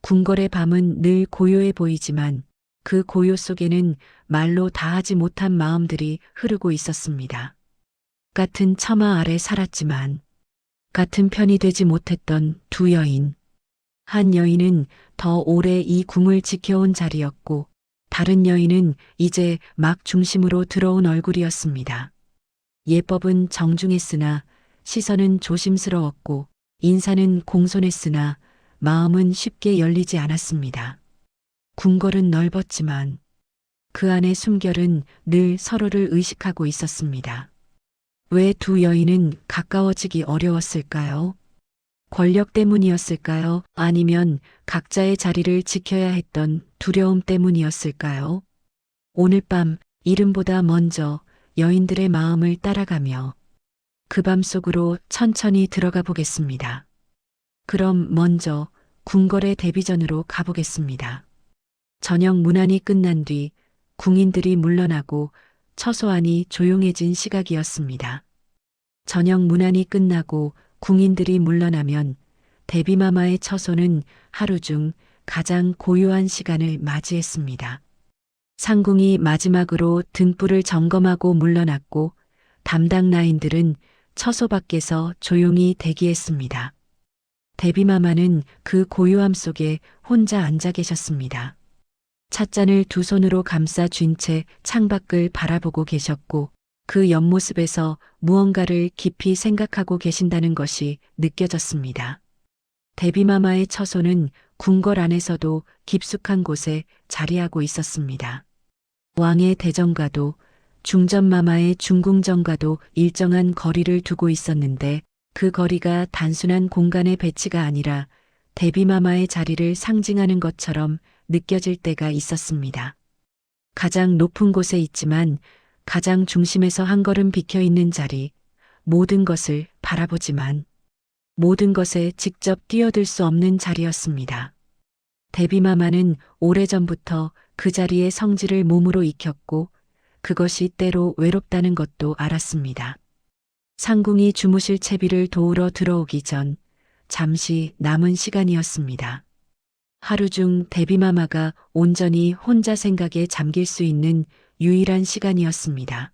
궁궐의 밤은 늘 고요해 보이지만 그 고요 속에는 말로 다하지 못한 마음들이 흐르고 있었습니다. 같은 처마 아래 살았지만 같은 편이 되지 못했던 두 여인. 한 여인은 더 오래 이 궁을 지켜온 자리였고 다른 여인은 이제 막 중심으로 들어온 얼굴이었습니다. 예법은 정중했으나 시선은 조심스러웠고 인사는 공손했으나 마음은 쉽게 열리지 않았습니다. 궁궐은 넓었지만 그 안의 숨결은 늘 서로를 의식하고 있었습니다. 왜 두 여인은 가까워지기 어려웠을까요? 권력 때문이었을까요? 아니면 각자의 자리를 지켜야 했던 두려움 때문이었을까요? 오늘 밤 이름보다 먼저 여인들의 마음을 따라가며 그 밤 속으로 천천히 들어가 보겠습니다. 그럼 먼저 궁궐의 대비전으로 가보겠습니다. 저녁 문안이 끝난 뒤 궁인들이 물러나고 처소 안이 조용해진 시각이었습니다. 저녁 문안이 끝나고 궁인들이 물러나면 대비마마의 처소는 하루 중 가장 고요한 시간을 맞이했습니다. 상궁이 마지막으로 등불을 점검하고 물러났고 담당 라인들은 처소 밖에서 조용히 대기했습니다. 대비마마는 그 고요함 속에 혼자 앉아 계셨습니다. 찻잔을 두 손으로 감싸 쥔 채 창밖을 바라보고 계셨고 그 옆모습에서 무언가를 깊이 생각하고 계신다는 것이 느껴졌습니다. 대비마마의 처소는 궁궐 안에서도 깊숙한 곳에 자리하고 있었습니다. 왕의 대정과도 중전마마의 중궁전과도 일정한 거리를 두고 있었는데 그 거리가 단순한 공간의 배치가 아니라 대비마마의 자리를 상징하는 것처럼 느껴질 때가 있었습니다. 가장 높은 곳에 있지만 가장 중심에서 한 걸음 비켜 있는 자리, 모든 것을 바라보지만 모든 것에 직접 뛰어들 수 없는 자리였습니다. 대비마마는 오래전부터 그 자리의 성질을 몸으로 익혔고 그것이 때로 외롭다는 것도 알았습니다. 상궁이 주무실 채비를 도우러 들어오기 전 잠시 남은 시간이었습니다. 하루 중 대비마마가 온전히 혼자 생각에 잠길 수 있는 유일한 시간이었습니다.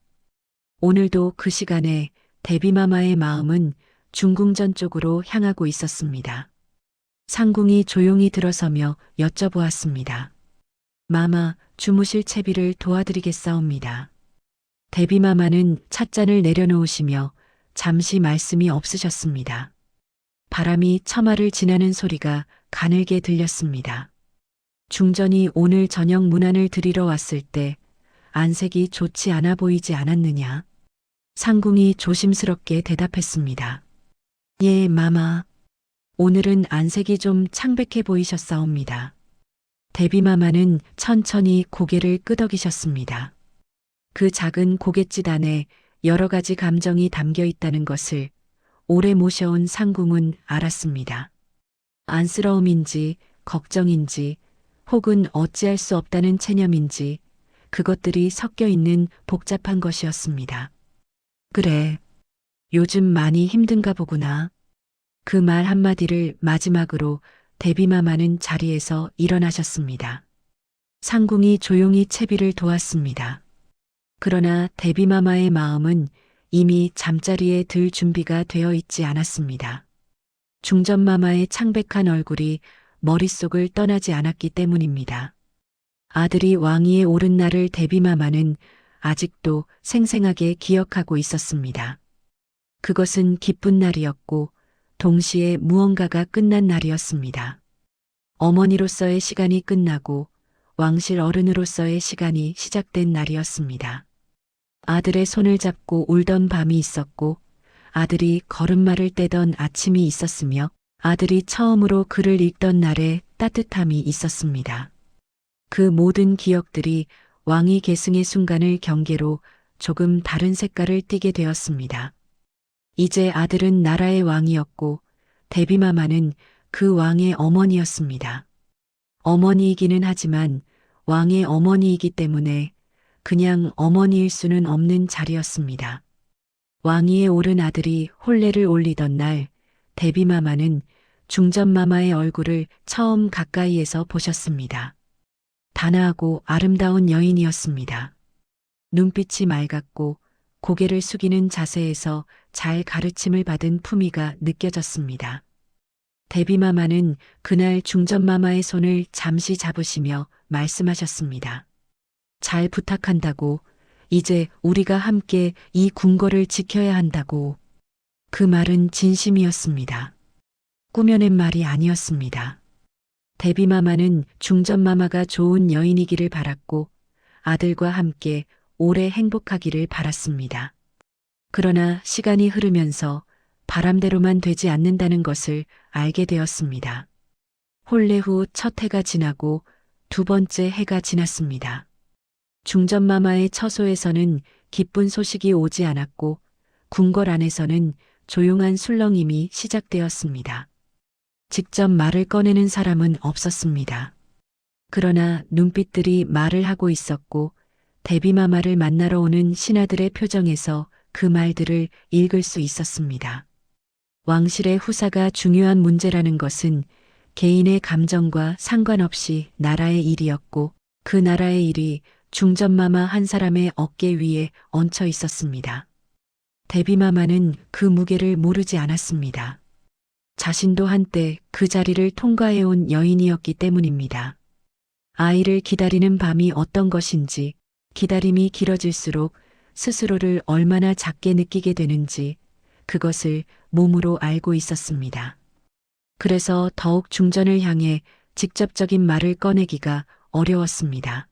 오늘도 그 시간에 대비마마의 마음은 중궁전 쪽으로 향하고 있었습니다. 상궁이 조용히 들어서며 여쭤보았습니다. 마마, 주무실 채비를 도와드리겠사옵니다. 대비마마는 찻잔을 내려놓으시며 잠시 말씀이 없으셨습니다. 바람이 처마를 지나는 소리가 가늘게 들렸습니다. 중전이 오늘 저녁 문안을 드리러 왔을 때 안색이 좋지 않아 보이지 않았느냐? 상궁이 조심스럽게 대답했습니다. 예, 마마. 오늘은 안색이 좀 창백해 보이셨사옵니다. 대비마마는 천천히 고개를 끄덕이셨습니다. 그 작은 고갯짓 안에 여러 가지 감정이 담겨 있다는 것을 오래 모셔온 상궁은 알았습니다. 안쓰러움인지 걱정인지 혹은 어찌할 수 없다는 체념인지 그것들이 섞여 있는 복잡한 것이었습니다. 그래, 요즘 많이 힘든가 보구나. 그 말 한마디를 마지막으로 대비마마는 자리에서 일어나셨습니다. 상궁이 조용히 채비를 도왔습니다. 그러나 대비마마의 마음은 이미 잠자리에 들 준비가 되어 있지 않았습니다. 중전마마의 창백한 얼굴이 머릿속을 떠나지 않았기 때문입니다. 아들이 왕위에 오른 날을 대비마마는 아직도 생생하게 기억하고 있었습니다. 그것은 기쁜 날이었고 동시에 무언가가 끝난 날이었습니다. 어머니로서의 시간이 끝나고 왕실 어른으로서의 시간이 시작된 날이었습니다. 아들의 손을 잡고 울던 밤이 있었고 아들이 걸음마를 떼던 아침이 있었으며 아들이 처음으로 글을 읽던 날의 따뜻함이 있었습니다. 그 모든 기억들이 왕위 계승의 순간을 경계로 조금 다른 색깔을 띠게 되었습니다. 이제 아들은 나라의 왕이었고 대비마마는 그 왕의 어머니였습니다. 어머니이기는 하지만 왕의 어머니이기 때문에 그냥 어머니일 수는 없는 자리였습니다. 왕위에 오른 아들이 혼례를 올리던 날 대비마마는 중전마마의 얼굴을 처음 가까이에서 보셨습니다. 단아하고 아름다운 여인이었습니다. 눈빛이 맑았고 고개를 숙이는 자세에서 잘 가르침을 받은 품위가 느껴졌습니다. 데비마마는 그날 중전마마의 손을 잠시 잡으시며 말씀하셨습니다. 잘 부탁한다고, 이제 우리가 함께 이 궁궐을 지켜야 한다고. 그 말은 진심이었습니다. 꾸며낸 말이 아니었습니다. 데비마마는 중전마마가 좋은 여인이기를 바랐고 아들과 함께 오래 행복하기를 바랐습니다. 그러나 시간이 흐르면서 바람대로만 되지 않는다는 것을 알게 되었습니다. 혼례 후 첫 해가 지나고 두 번째 해가 지났습니다. 중전마마의 처소에서는 기쁜 소식이 오지 않았고 궁궐 안에서는 조용한 술렁임이 시작되었습니다. 직접 말을 꺼내는 사람은 없었습니다. 그러나 눈빛들이 말을 하고 있었고 데비마마를 만나러 오는 신하들의 표정에서 그 말들을 읽을 수 있었습니다. 왕실의 후사가 중요한 문제라는 것은 개인의 감정과 상관없이 나라의 일이었고 그 나라의 일이 중전마마 한 사람의 어깨 위에 얹혀 있었습니다. 데비마마는 그 무게를 모르지 않았습니다. 자신도 한때 그 자리를 통과해온 여인이었기 때문입니다. 아이를 기다리는 밤이 어떤 것인지, 기다림이 길어질수록 스스로를 얼마나 작게 느끼게 되는지 그것을 몸으로 알고 있었습니다. 그래서 더욱 중전을 향해 직접적인 말을 꺼내기가 어려웠습니다.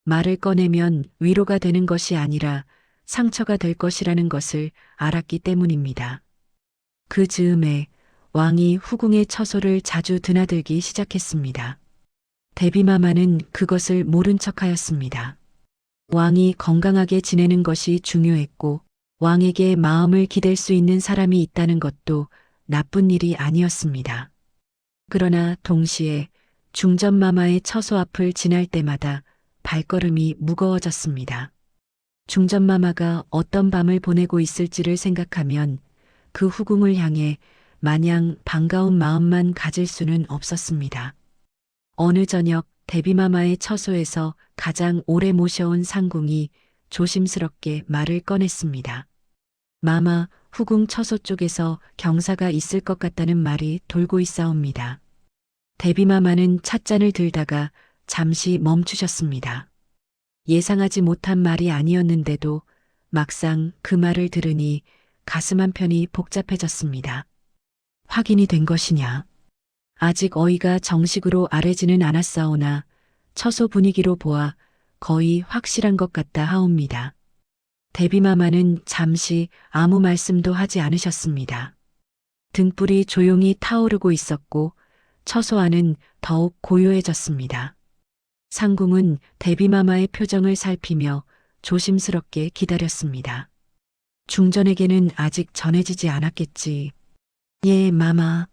말을 꺼내면 위로가 되는 것이 아니라 상처가 될 것이라는 것을 알았기 때문입니다. 그 즈음에 왕이 후궁의 처소를 자주 드나들기 시작했습니다. 데비마마는 그것을 모른 척하였습니다. 왕이 건강하게 지내는 것이 중요했고 왕에게 마음을 기댈 수 있는 사람이 있다는 것도 나쁜 일이 아니었습니다. 그러나 동시에 중전마마의 처소 앞을 지날 때마다 발걸음이 무거워졌습니다. 중전마마가 어떤 밤을 보내고 있을지를 생각하면 그 후궁을 향해 마냥 반가운 마음만 가질 수는 없었습니다. 어느 저녁 데비마마의 처소에서 가장 오래 모셔온 상궁이 조심스럽게 말을 꺼냈습니다. 마마, 후궁 처소 쪽에서 경사가 있을 것 같다는 말이 돌고 있사옵니다. 데비마마는 찻잔을 들다가 잠시 멈추셨습니다. 예상하지 못한 말이 아니었는데도 막상 그 말을 들으니 가슴 한편이 복잡해졌습니다. 확인이 된 것이냐? 아직 어이가 정식으로 아래지는 않았사오나 처소 분위기로 보아 거의 확실한 것 같다 하옵니다. 데비마마는 잠시 아무 말씀도 하지 않으셨습니다. 등불이 조용히 타오르고 있었고 처소 안은 더욱 고요해졌습니다. 상궁은 데비마마의 표정을 살피며 조심스럽게 기다렸습니다. 중전에게는 아직 전해지지 않았겠지. 예, 마마.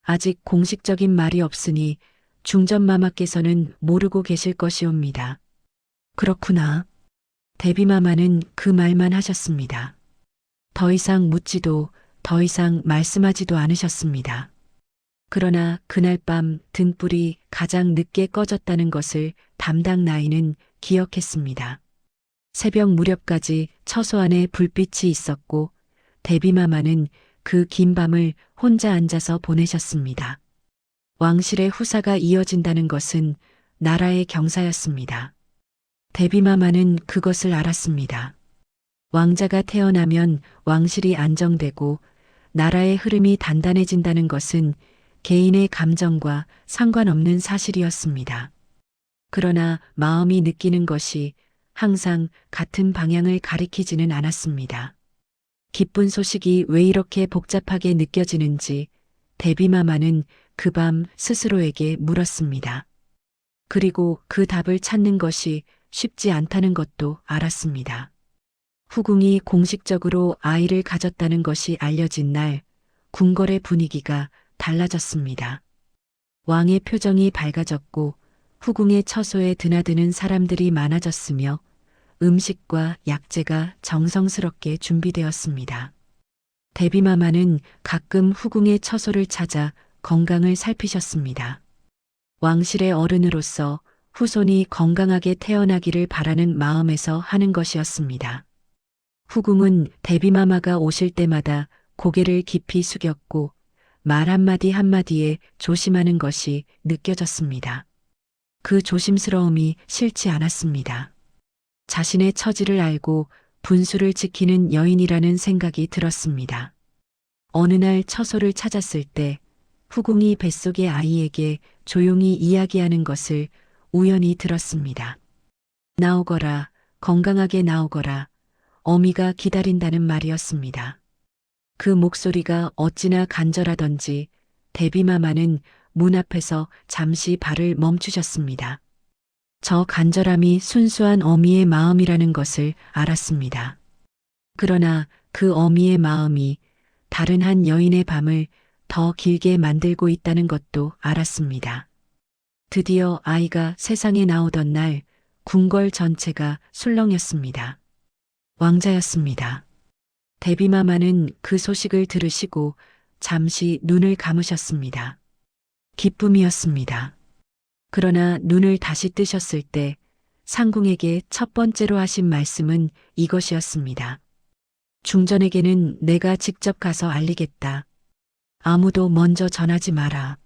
아직 공식적인 말이 없으니 중전마마께서는 모르고 계실 것이옵니다. 그렇구나. 데비마마는 그 말만 하셨습니다. 더 이상 묻지도 더 이상 말씀하지도 않으셨습니다. 그러나 그날 밤 등불이 가장 늦게 꺼졌다는 것을 담당 나이는 기억했습니다. 새벽 무렵까지 처소 안에 불빛이 있었고 데비마마는 그 긴 밤을 혼자 앉아서 보내셨습니다. 왕실의 후사가 이어진다는 것은 나라의 경사였습니다. 데비마마는 그것을 알았습니다. 왕자가 태어나면 왕실이 안정되고 나라의 흐름이 단단해진다는 것은 개인의 감정과 상관없는 사실이었습니다. 그러나 마음이 느끼는 것이 항상 같은 방향을 가리키지는 않았습니다. 기쁜 소식이 왜 이렇게 복잡하게 느껴지는지 데비마마는 그 밤 스스로에게 물었습니다. 그리고 그 답을 찾는 것이 쉽지 않다는 것도 알았습니다. 후궁이 공식적으로 아이를 가졌다는 것이 알려진 날 궁궐의 분위기가 달라졌습니다. 왕의 표정이 밝아졌고 후궁의 처소에 드나드는 사람들이 많아졌으며 음식과 약재가 정성스럽게 준비되었습니다. 데비마마는 가끔 후궁의 처소를 찾아 건강을 살피셨습니다. 왕실의 어른으로서 후손이 건강하게 태어나기를 바라는 마음에서 하는 것이었습니다. 후궁은 데뷔마마가 오실 때마다 고개를 깊이 숙였고 말 한마디 한마디에 조심하는 것이 느껴졌습니다. 그 조심스러움이 싫지 않았습니다. 자신의 처지를 알고 분수를 지키는 여인이라는 생각이 들었습니다. 어느 날 처소를 찾았을 때 후궁이 뱃속의 아이에게 조용히 이야기하는 것을 우연히 들었습니다. 나오거라, 건강하게 나오거라, 어미가 기다린다는 말이었습니다. 그 목소리가 어찌나 간절하던지 데뷔마마는 문 앞에서 잠시 발을 멈추셨습니다. 저 간절함이 순수한 어미의 마음이라는 것을 알았습니다. 그러나 그 어미의 마음이 다른 한 여인의 밤을 더 길게 만들고 있다는 것도 알았습니다. 드디어 아이가 세상에 나오던 날 궁궐 전체가 술렁였습니다. 왕자였습니다. 데뷔마마는 그 소식을 들으시고 잠시 눈을 감으셨습니다. 기쁨이었습니다. 그러나 눈을 다시 뜨셨을 때 상궁에게 첫 번째로 하신 말씀은 이것이었습니다. 중전에게는 내가 직접 가서 알리겠다. 아무도 먼저 전하지 마라.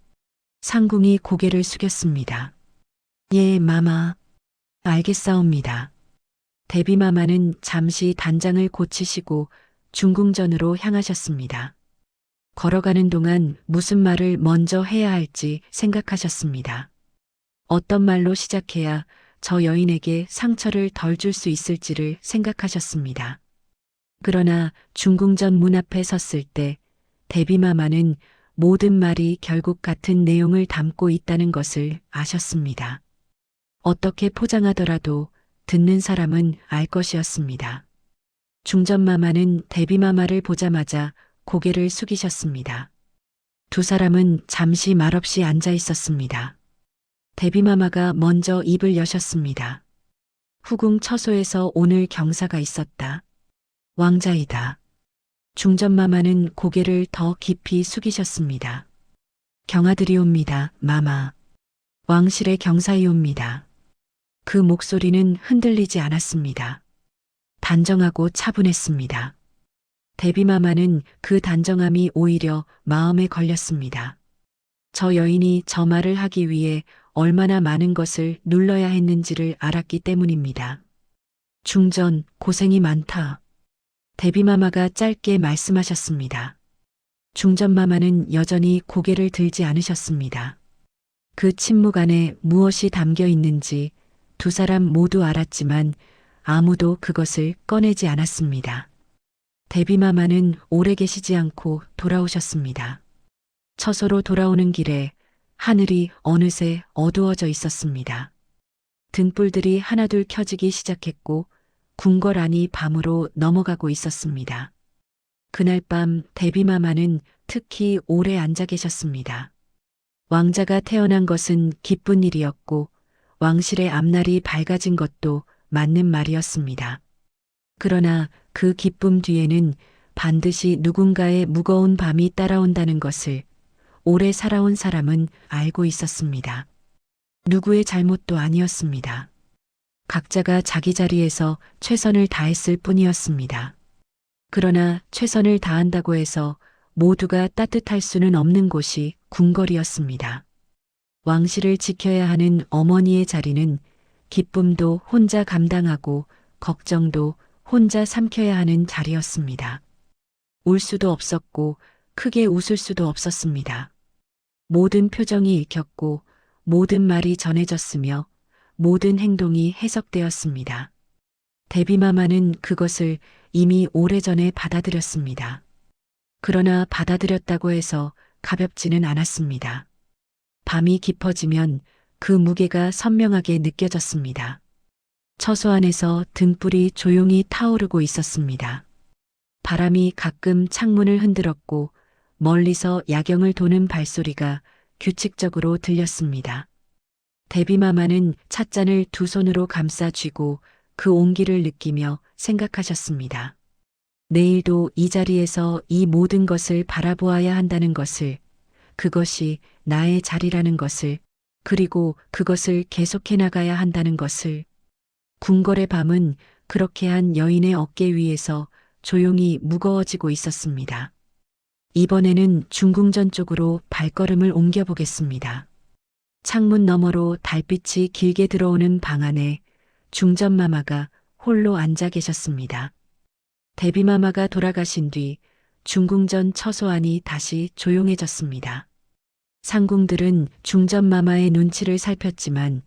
상궁이 고개를 숙였습니다. 예, 마마. 알겠사옵니다. 데뷔마마는 잠시 단장을 고치시고 중궁전으로 향하셨습니다. 걸어가는 동안 무슨 말을 먼저 해야 할지 생각하셨습니다. 어떤 말로 시작해야 저 여인에게 상처를 덜 줄 수 있을지를 생각하셨습니다. 그러나 중궁전 문 앞에 섰을 때 데뷔마마는 모든 말이 결국 같은 내용을 담고 있다는 것을 아셨습니다. 어떻게 포장하더라도 듣는 사람은 알 것이었습니다. 중전마마는 데뷔마마를 보자마자 고개를 숙이셨습니다. 두 사람은 잠시 말없이 앉아 있었습니다. 데뷔마마가 먼저 입을 여셨습니다. 후궁 처소에서 오늘 경사가 있었다. 왕자이다. 중전마마는 고개를 더 깊이 숙이셨습니다. 경아드리옵니다, 마마. 왕실의 경사이옵니다. 그 목소리는 흔들리지 않았습니다. 단정하고 차분했습니다. 데뷔마마는 그 단정함이 오히려 마음에 걸렸습니다. 저 여인이 저 말을 하기 위해 얼마나 많은 것을 눌러야 했는지를 알았기 때문입니다. 중전, 고생이 많다. 데뷔마마가 짧게 말씀하셨습니다. 중전마마는 여전히 고개를 들지 않으셨습니다. 그 침묵 안에 무엇이 담겨 있는지 두 사람 모두 알았지만 아무도 그것을 꺼내지 않았습니다. 데뷔마마는 오래 계시지 않고 돌아오셨습니다. 처소로 돌아오는 길에 하늘이 어느새 어두워져 있었습니다. 등불들이 하나둘 켜지기 시작했고 궁궐 안이 밤으로 넘어가고 있었습니다. 그날 밤 데뷔마마는 특히 오래 앉아 계셨습니다. 왕자가 태어난 것은 기쁜 일이었고 왕실의 앞날이 밝아진 것도 맞는 말이었습니다. 그러나 그 기쁨 뒤에는 반드시 누군가의 무거운 밤이 따라온다는 것을 오래 살아온 사람은 알고 있었습니다. 누구의 잘못도 아니었습니다. 각자가 자기 자리에서 최선을 다했을 뿐이었습니다. 그러나 최선을 다한다고 해서 모두가 따뜻할 수는 없는 곳이 궁궐이었습니다. 왕실을 지켜야 하는 어머니의 자리는 기쁨도 혼자 감당하고 걱정도 혼자 삼켜야 하는 자리였습니다. 울 수도 없었고 크게 웃을 수도 없었습니다. 모든 표정이 읽혔고 모든 말이 전해졌으며 모든 행동이 해석되었습니다. 데뷔마마는 그것을 이미 오래전에 받아들였습니다. 그러나 받아들였다고 해서 가볍지는 않았습니다. 밤이 깊어지면 그 무게가 선명하게 느껴졌습니다. 처소 안에서 등불이 조용히 타오르고 있었습니다. 바람이 가끔 창문을 흔들었고 멀리서 야경을 도는 발소리가 규칙적으로 들렸습니다. 데뷔마마는 찻잔을 두 손으로 감싸 쥐고 그 온기를 느끼며 생각하셨습니다. 내일도 이 자리에서 이 모든 것을 바라보아야 한다는 것을, 그것이 나의 자리라는 것을, 그리고 그것을 계속해 나가야 한다는 것을. 궁궐의 밤은 그렇게 한 여인의 어깨 위에서 조용히 무거워지고 있었습니다. 이번에는 중궁전 쪽으로 발걸음을 옮겨보겠습니다. 창문 너머로 달빛이 길게 들어오는 방 안에 중전마마가 홀로 앉아 계셨습니다. 데비마마가 돌아가신 뒤 중궁전 처소 안이 다시 조용해졌습니다. 상궁들은 중전마마의 눈치를 살폈지만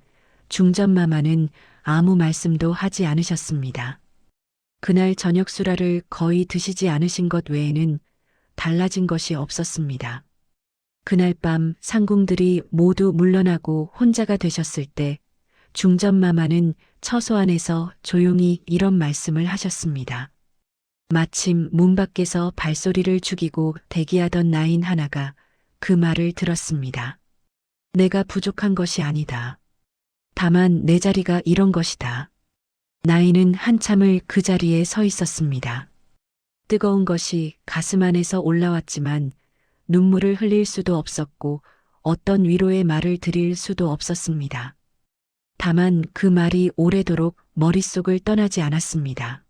중전마마는 아무 말씀도 하지 않으셨습니다. 그날 저녁 수라를 거의 드시지 않으신 것 외에는 달라진 것이 없었습니다. 그날 밤 상궁들이 모두 물러나고 혼자가 되셨을 때 중전마마는 처소 안에서 조용히 이런 말씀을 하셨습니다. 마침 문 밖에서 발소리를 죽이고 대기하던 나인 하나가 그 말을 들었습니다. 내가 부족한 것이 아니다. 다만 내 자리가 이런 것이다. 나인은 한참을 그 자리에 서 있었습니다. 뜨거운 것이 가슴 안에서 올라왔지만 눈물을 흘릴 수도 없었고 어떤 위로의 말을 드릴 수도 없었습니다. 다만 그 말이 오래도록 머릿속을 떠나지 않았습니다.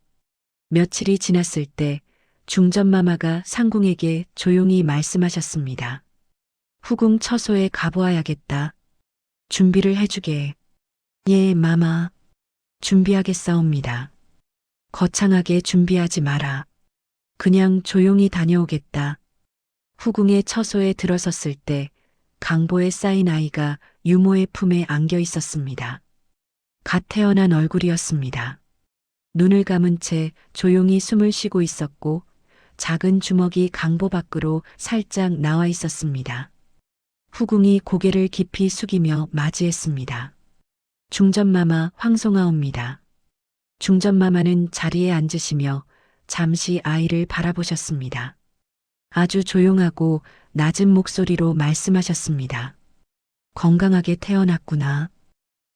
며칠이 지났을 때 중전마마가 상궁에게 조용히 말씀하셨습니다. 후궁 처소에 가보아야겠다. 준비를 해주게. 예, 마마. 준비하겠사옵니다. 거창하게 준비하지 마라. 그냥 조용히 다녀오겠다. 후궁의 처소에 들어섰을 때 강보에 쌓인 아이가 유모의 품에 안겨 있었습니다. 갓 태어난 얼굴이었습니다. 눈을 감은 채 조용히 숨을 쉬고 있었고 작은 주먹이 강보 밖으로 살짝 나와 있었습니다. 후궁이 고개를 깊이 숙이며 맞이했습니다. 중전마마 황송하옵니다. 중전마마는 자리에 앉으시며 잠시 아이를 바라보셨습니다. 아주 조용하고 낮은 목소리로 말씀하셨습니다. 건강하게 태어났구나.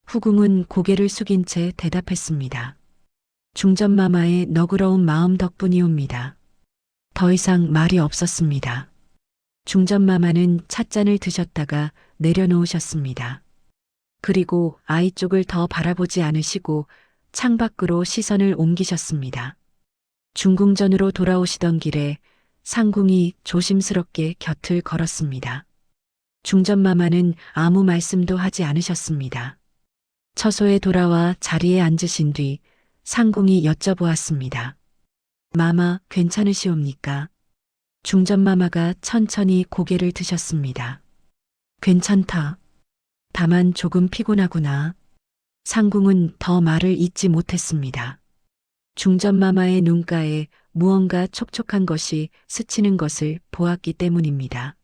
후궁은 고개를 숙인 채 대답했습니다. 중전마마의 너그러운 마음 덕분이옵니다. 더 이상 말이 없었습니다. 중전마마는 찻잔을 드셨다가 내려놓으셨습니다. 그리고 아이 쪽을 더 바라보지 않으시고 창밖으로 시선을 옮기셨습니다. 중궁전으로 돌아오시던 길에 상궁이 조심스럽게 곁을 걸었습니다. 중전마마는 아무 말씀도 하지 않으셨습니다. 처소에 돌아와 자리에 앉으신 뒤 상궁이 여쭤보았습니다. 마마 괜찮으시옵니까? 중전마마가 천천히 고개를 드셨습니다. 괜찮다. 다만 조금 피곤하구나. 상궁은 더 말을 잇지 못했습니다. 중전마마의 눈가에 무언가 촉촉한 것이 스치는 것을 보았기 때문입니다.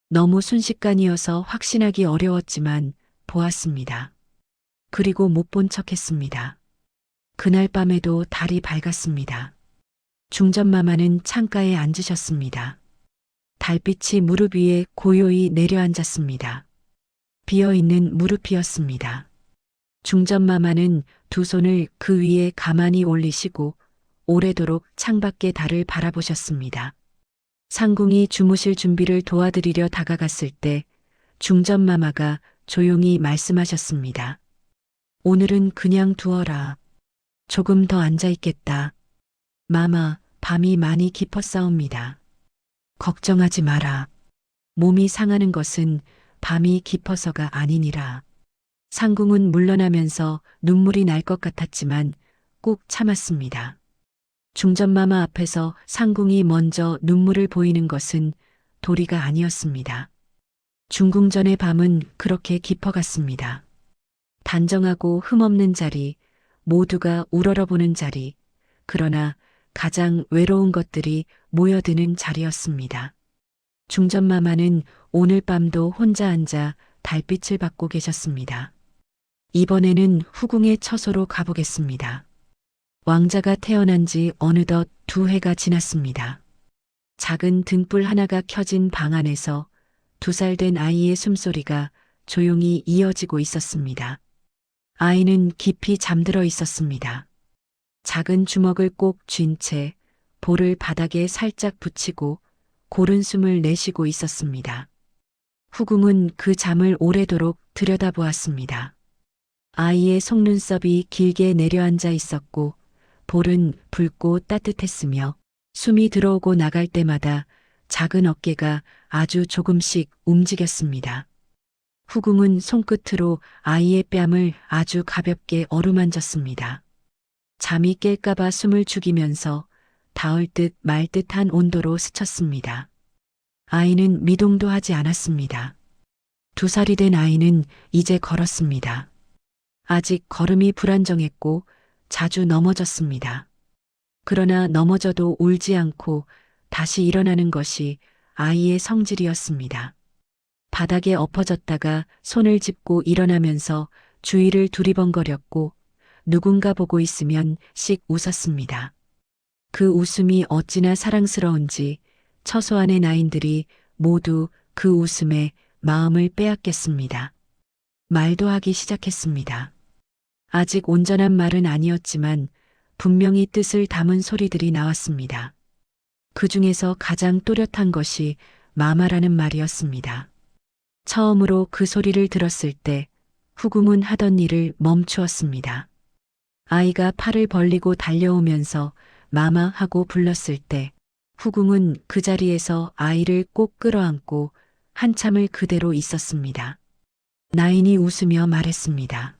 너무 순식간이어서 확신하기 어려웠지만 보았습니다. 그리고 못 본 척했습니다. 그날 밤에도 달이 밝았습니다. 중전마마는 창가에 앉으셨습니다. 달빛이 무릎 위에 고요히 내려앉았습니다. 비어있는 무릎이었습니다. 중전마마는 두 손을 그 위에 가만히 올리시고 오래도록 창밖의 달을 바라보셨습니다. 상궁이 주무실 준비를 도와드리려 다가갔을 때 중전마마가 조용히 말씀하셨습니다. 오늘은 그냥 두어라. 조금 더 앉아있겠다. 마마, 밤이 많이 깊었사옵니다. 걱정하지 마라. 몸이 상하는 것은 밤이 깊어서가 아니니라. 상궁은 물러나면서 눈물이 날 것 같았지만 꾹 참았습니다. 중전마마 앞에서 상궁이 먼저 눈물을 보이는 것은 도리가 아니었습니다. 중궁전의 밤은 그렇게 깊어갔습니다. 단정하고 흠없는 자리, 모두가 우러러보는 자리, 그러나 가장 외로운 것들이 모여드는 자리였습니다. 중전마마는 오늘 밤도 혼자 앉아 달빛을 받고 계셨습니다. 이번에는 후궁의 처소로 가보겠습니다. 왕자가 태어난 지 어느덧 2해가 지났습니다. 작은 등불 하나가 켜진 방 안에서 2살 된 아이의 숨소리가 조용히 이어지고 있었습니다. 아이는 깊이 잠들어 있었습니다. 작은 주먹을 꼭 쥔 채 볼을 바닥에 살짝 붙이고 고른 숨을 내쉬고 있었습니다. 후궁은 그 잠을 오래도록 들여다보았습니다. 아이의 속눈썹이 길게 내려앉아 있었고 볼은 붉고 따뜻했으며 숨이 들어오고 나갈 때마다 작은 어깨가 아주 조금씩 움직였습니다. 후궁은 손끝으로 아이의 뺨을 아주 가볍게 어루만졌습니다. 잠이 깰까봐 숨을 죽이면서 닿을 듯 말 듯한 온도로 스쳤습니다. 아이는 미동도 하지 않았습니다. 2살이 된 아이는 이제 걸었습니다. 아직 걸음이 불안정했고 자주 넘어졌습니다. 그러나 넘어져도 울지 않고 다시 일어나는 것이 아이의 성질이었습니다. 바닥에 엎어졌다가 손을 짚고 일어나면서 주위를 두리번거렸고 누군가 보고 있으면 씩 웃었습니다. 그 웃음이 어찌나 사랑스러운지 처소 안의 나인들이 모두 그 웃음에 마음을 빼앗겼습니다. 말도 하기 시작했습니다. 아직 온전한 말은 아니었지만 분명히 뜻을 담은 소리들이 나왔습니다. 그 중에서 가장 또렷한 것이 마마라는 말이었습니다. 처음으로 그 소리를 들었을 때 후궁은 하던 일을 멈추었습니다. 아이가 팔을 벌리고 달려오면서 마마 하고 불렀을 때 후궁은 그 자리에서 아이를 꼭 끌어안고 한참을 그대로 있었습니다. 나인이 웃으며 말했습니다.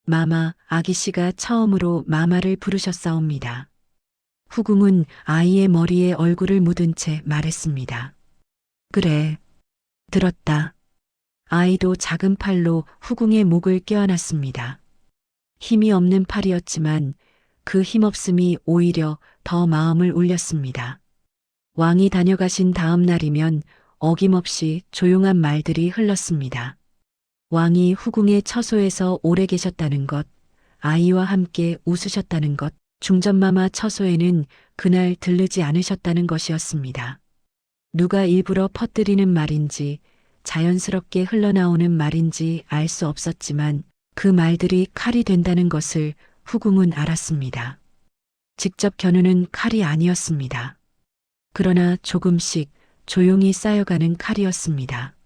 마마, 아기씨가 처음으로 마마를 부르셨사옵니다. 후궁은 아이의 머리에 얼굴을 묻은 채 말했습니다. 그래, 들었다. 아이도 작은 팔로 후궁의 목을 껴안았습니다. 힘이 없는 팔이었지만 그 힘없음이 오히려 더 마음을 울렸습니다. 왕이 다녀가신 다음 날이면 어김없이 조용한 말들이 흘렀습니다. 왕이 후궁의 처소에서 오래 계셨다는 것, 아이와 함께 웃으셨다는 것, 중전마마 처소에는 그날 들르지 않으셨다는 것이었습니다. 누가 일부러 퍼뜨리는 말인지 자연스럽게 흘러나오는 말인지 알 수 없었지만 그 말들이 칼이 된다는 것을 후궁은 알았습니다. 직접 겨누는 칼이 아니었습니다. 그러나 조금씩 조용히 쌓여가는 칼이었습니다.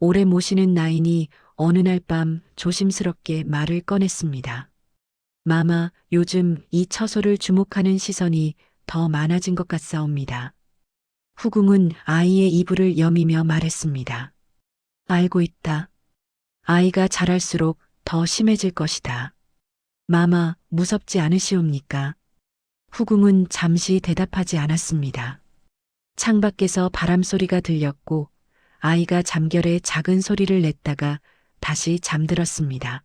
오래 모시는 나인이 어느 날 밤 조심스럽게 말을 꺼냈습니다. 마마, 요즘 이 처소를 주목하는 시선이 더 많아진 것 같사옵니다. 후궁은 아이의 이불을 여미며 말했습니다. 알고 있다. 아이가 자랄수록 더 심해질 것이다. 마마, 무섭지 않으시옵니까? 후궁은 잠시 대답하지 않았습니다. 창밖에서 바람소리가 들렸고 아이가 잠결에 작은 소리를 냈다가 다시 잠들었습니다.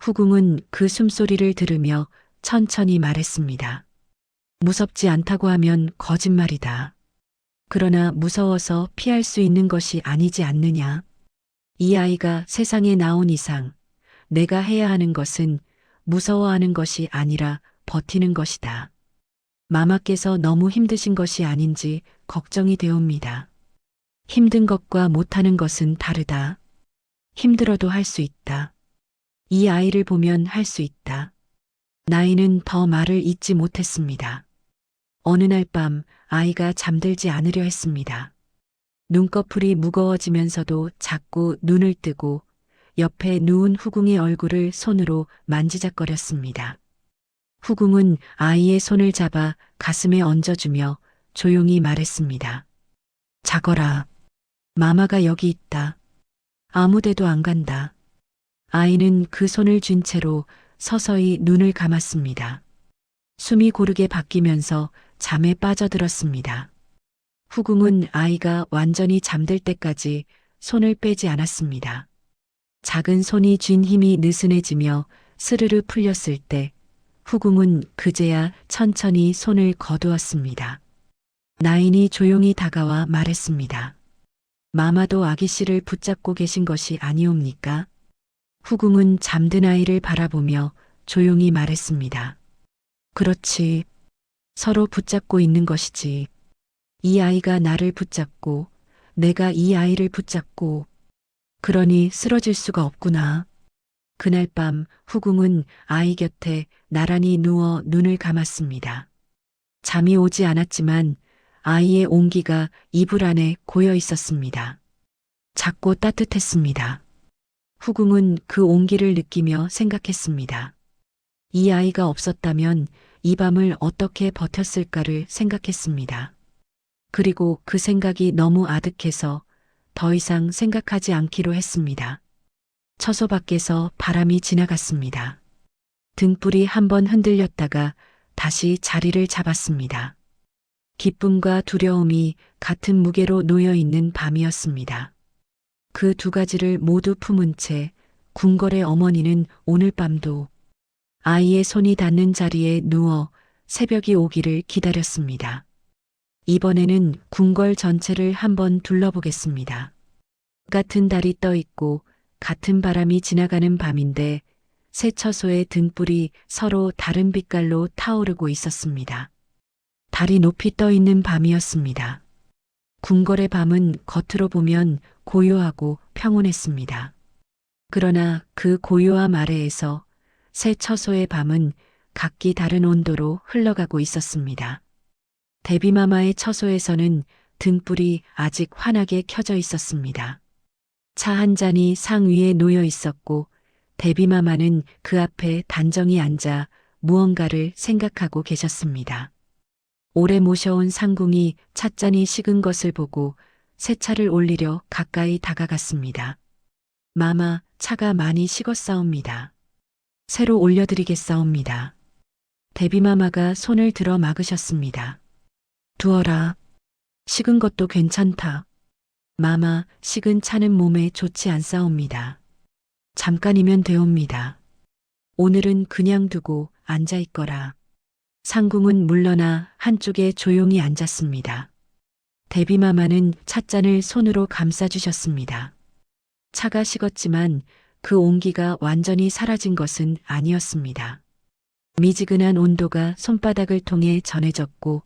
후궁은 그 숨소리를 들으며 천천히 말했습니다. 무섭지 않다고 하면 거짓말이다. 그러나 무서워서 피할 수 있는 것이 아니지 않느냐. 이 아이가 세상에 나온 이상 내가 해야 하는 것은 무서워하는 것이 아니라 버티는 것이다. 마마께서 너무 힘드신 것이 아닌지 걱정이 되옵니다. 힘든 것과 못하는 것은 다르다. 힘들어도 할 수 있다. 이 아이를 보면 할 수 있다. 나이는 더 말을 잇지 못했습니다. 어느 날 밤 아이가 잠들지 않으려 했습니다. 눈꺼풀이 무거워지면서도 자꾸 눈을 뜨고 옆에 누운 후궁의 얼굴을 손으로 만지작거렸습니다. 후궁은 아이의 손을 잡아 가슴에 얹어주며 조용히 말했습니다. 자거라. 마마가 여기 있다. 아무데도 안 간다. 아이는 그 손을 쥔 채로 서서히 눈을 감았습니다. 숨이 고르게 바뀌면서 잠에 빠져들었습니다. 후궁은 아이가 완전히 잠들 때까지 손을 빼지 않았습니다. 작은 손이 쥔 힘이 느슨해지며 스르르 풀렸을 때 후궁은 그제야 천천히 손을 거두었습니다. 나인이 조용히 다가와 말했습니다. 마마도 아기씨를 붙잡고 계신 것이 아니옵니까? 후궁은 잠든 아이를 바라보며 조용히 말했습니다. 그렇지. 서로 붙잡고 있는 것이지. 이 아이가 나를 붙잡고 내가 이 아이를 붙잡고 그러니 쓰러질 수가 없구나. 그날 밤 후궁은 아이 곁에 나란히 누워 눈을 감았습니다. 잠이 오지 않았지만 아이의 온기가 이불 안에 고여 있었습니다. 작고 따뜻했습니다. 후궁은 그 온기를 느끼며 생각했습니다. 이 아이가 없었다면 이 밤을 어떻게 버텼을까를 생각했습니다. 그리고 그 생각이 너무 아득해서 더 이상 생각하지 않기로 했습니다. 처소 밖에서 바람이 지나갔습니다. 등불이 한번 흔들렸다가 다시 자리를 잡았습니다. 기쁨과 두려움이 같은 무게로 놓여 있는 밤이었습니다. 그 두 가지를 모두 품은 채 궁궐의 어머니는 오늘 밤도 아이의 손이 닿는 자리에 누워 새벽이 오기를 기다렸습니다. 이번에는 궁궐 전체를 한번 둘러보겠습니다. 같은 달이 떠 있고 같은 바람이 지나가는 밤인데 새 처소의 등불이 서로 다른 빛깔로 타오르고 있었습니다. 달이 높이 떠 있는 밤이었습니다. 궁궐의 밤은 겉으로 보면 고요하고 평온했습니다. 그러나 그 고요함 아래에서 새 처소의 밤은 각기 다른 온도로 흘러가고 있었습니다. 데비마마의 처소에서는 등불이 아직 환하게 켜져 있었습니다. 차 한 잔이 상 위에 놓여 있었고 데비마마는 그 앞에 단정히 앉아 무언가를 생각하고 계셨습니다. 오래 모셔온 상궁이 찻잔이 식은 것을 보고 새 차를 올리려 가까이 다가갔습니다. 마마, 차가 많이 식었사옵니다. 새로 올려드리겠사옵니다. 데비마마가 손을 들어 막으셨습니다. 두어라. 식은 것도 괜찮다. 마마, 식은 차는 몸에 좋지 않사옵니다. 잠깐이면 되옵니다. 오늘은 그냥 두고 앉아있거라. 상궁은 물러나 한쪽에 조용히 앉았습니다. 데비마마는 찻잔을 손으로 감싸주셨습니다. 차가 식었지만 그 온기가 완전히 사라진 것은 아니었습니다. 미지근한 온도가 손바닥을 통해 전해졌고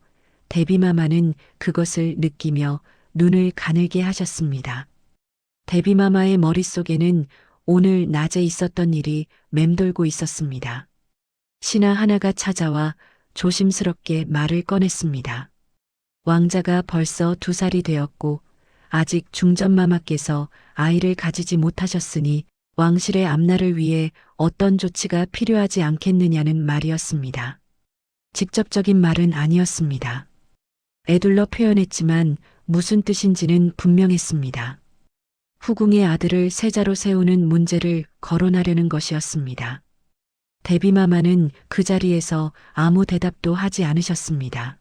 데비마마는 그것을 느끼며 눈을 가늘게 하셨습니다. 데비마마의 머릿속에는 오늘 낮에 있었던 일이 맴돌고 있었습니다. 신하 하나가 찾아와 조심스럽게 말을 꺼냈습니다. 왕자가 벌써 2살이 되었고 아직 중전마마께서 아이를 가지지 못하셨으니 왕실의 앞날을 위해 어떤 조치가 필요하지 않겠느냐는 말이었습니다. 직접적인 말은 아니었습니다. 애둘러 표현했지만 무슨 뜻인지는 분명했습니다. 후궁의 아들을 세자로 세우는 문제를 거론하려는 것이었습니다. 데비마마는 그 자리에서 아무 대답도 하지 않으셨습니다.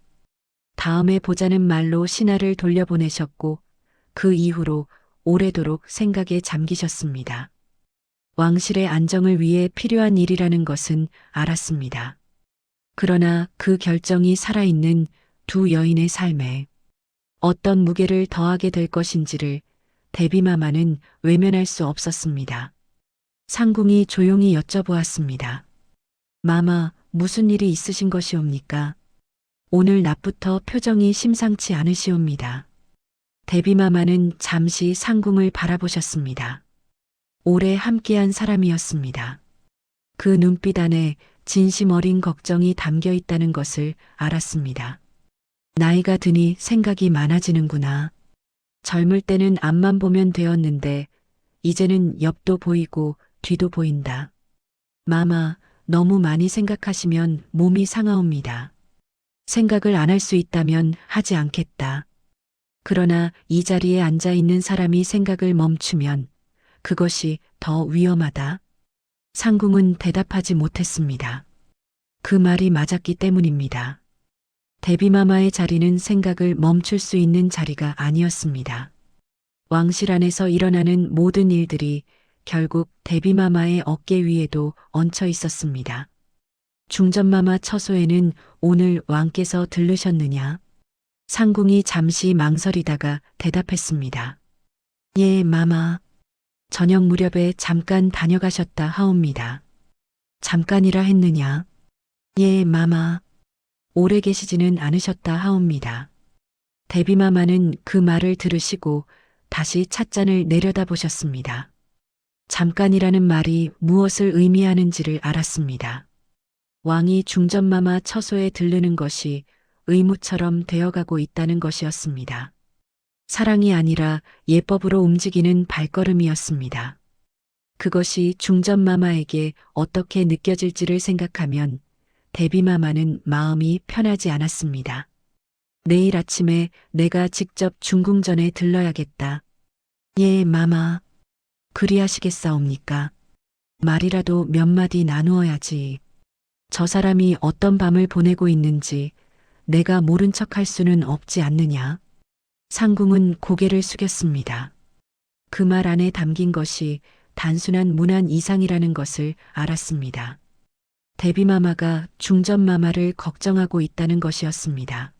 다음에 보자는 말로 신하를 돌려보내셨고 그 이후로 오래도록 생각에 잠기셨습니다. 왕실의 안정을 위해 필요한 일이라는 것은 알았습니다. 그러나 그 결정이 살아있는 두 여인의 삶에 어떤 무게를 더하게 될 것인지를 데비마마는 외면할 수 없었습니다. 상궁이 조용히 여쭤보았습니다. 마마, 무슨 일이 있으신 것이옵니까? 오늘 낮부터 표정이 심상치 않으시옵니다. 데비마마는 잠시 상궁을 바라보셨습니다. 오래 함께한 사람이었습니다. 그 눈빛 안에 진심 어린 걱정이 담겨 있다는 것을 알았습니다. 나이가 드니 생각이 많아지는구나. 젊을 때는 앞만 보면 되었는데 이제는 옆도 보이고 뒤도 보인다. 마마, 너무 많이 생각하시면 몸이 상하옵니다. 생각을 안 할 수 있다면 하지 않겠다. 그러나 이 자리에 앉아 있는 사람이 생각을 멈추면 그것이 더 위험하다. 상궁은 대답하지 못했습니다. 그 말이 맞았기 때문입니다. 데비마마의 자리는 생각을 멈출 수 있는 자리가 아니었습니다. 왕실 안에서 일어나는 모든 일들이 결국 데비마마의 어깨 위에도 얹혀 있었습니다. 중전마마 처소에는 오늘 왕께서 들르셨느냐? 상궁이 잠시 망설이다가 대답했습니다. 예, 마마. 저녁 무렵에 잠깐 다녀가셨다 하옵니다. 잠깐이라 했느냐? 예, 마마. 오래 계시지는 않으셨다 하옵니다. 데비마마는 그 말을 들으시고 다시 찻잔을 내려다보셨습니다. 잠깐이라는 말이 무엇을 의미하는지를 알았습니다. 왕이 중전마마 처소에 들르는 것이 의무처럼 되어가고 있다는 것이었습니다. 사랑이 아니라 예법으로 움직이는 발걸음이었습니다. 그것이 중전마마에게 어떻게 느껴질지를 생각하면 데비마마는 마음이 편하지 않았습니다. 내일 아침에 내가 직접 중궁전에 들러야겠다. 예, 마마. 그리하시겠사옵니까? 말이라도 몇 마디 나누어야지. 저 사람이 어떤 밤을 보내고 있는지 내가 모른 척할 수는 없지 않느냐. 상궁은 고개를 숙였습니다. 그 말 안에 담긴 것이 단순한 문안 이상이라는 것을 알았습니다. 데비마마가 중전마마를 걱정하고 있다는 것이었습니다.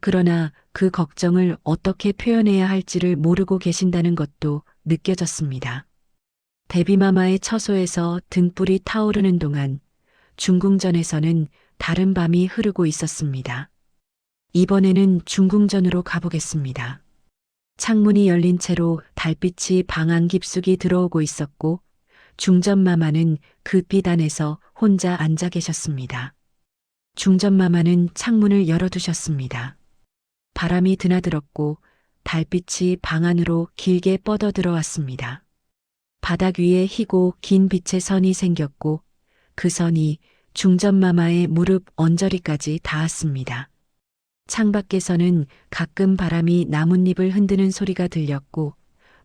그러나 그 걱정을 어떻게 표현해야 할지를 모르고 계신다는 것도 느껴졌습니다. 데비마마의 처소에서 등불이 타오르는 동안 중궁전에서는 다른 밤이 흐르고 있었습니다. 이번에는 중궁전으로 가보겠습니다. 창문이 열린 채로 달빛이 방 안 깊숙이 들어오고 있었고 중전마마는 그 빛 안에서 혼자 앉아 계셨습니다. 중전마마는 창문을 열어두셨습니다. 바람이 드나들었고 달빛이 방 안으로 길게 뻗어 들어왔습니다. 바닥 위에 희고 긴 빛의 선이 생겼고 그 선이 중전마마의 무릎 언저리까지 닿았습니다. 창밖에서는 가끔 바람이 나뭇잎을 흔드는 소리가 들렸고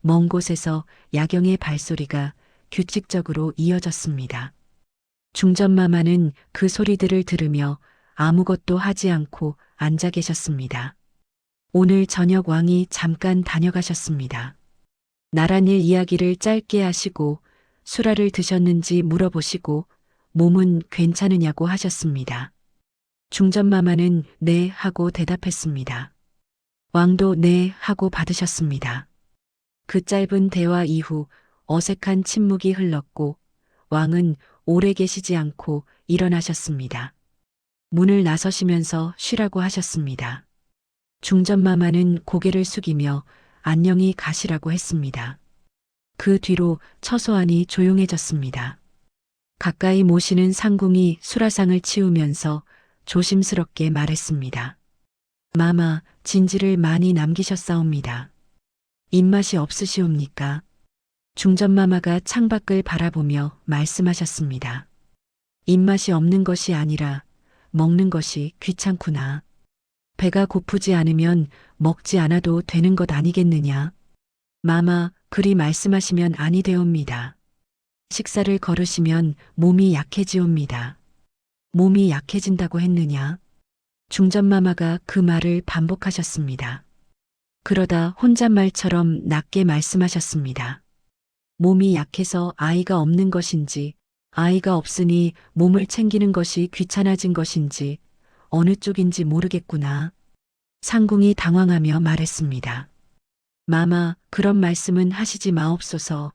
먼 곳에서 야경의 발소리가 규칙적으로 이어졌습니다. 중전마마는 그 소리들을 들으며 아무것도 하지 않고 앉아 계셨습니다. 오늘 저녁 왕이 잠깐 다녀가셨습니다. 나란일 이야기를 짧게 하시고 술알을 드셨는지 물어보시고 몸은 괜찮으냐고 하셨습니다. 중전마마는 네 하고 대답했습니다. 왕도 네 하고 받으셨습니다. 그 짧은 대화 이후 어색한 침묵이 흘렀고 왕은 오래 계시지 않고 일어나셨습니다. 문을 나서시면서 쉬라고 하셨습니다. 중전마마는 고개를 숙이며 안녕히 가시라고 했습니다. 그 뒤로 처소 안이 조용해졌습니다. 가까이 모시는 상궁이 수라상을 치우면서 조심스럽게 말했습니다. 마마, 진지를 많이 남기셨사옵니다. 입맛이 없으시옵니까? 중전마마가 창밖을 바라보며 말씀하셨습니다. 입맛이 없는 것이 아니라 먹는 것이 귀찮구나. 배가 고프지 않으면 먹지 않아도 되는 것 아니겠느냐. 마마, 그리 말씀하시면 아니 되옵니다. 식사를 거르시면 몸이 약해지옵니다. 몸이 약해진다고 했느냐? 중전마마가 그 말을 반복하셨습니다. 그러다 혼잣말처럼 낮게 말씀하셨습니다. 몸이 약해서 아이가 없는 것인지, 아이가 없으니 몸을 챙기는 것이 귀찮아진 것인지, 어느 쪽인지 모르겠구나. 상궁이 당황하며 말했습니다. 마마, 그런 말씀은 하시지 마옵소서.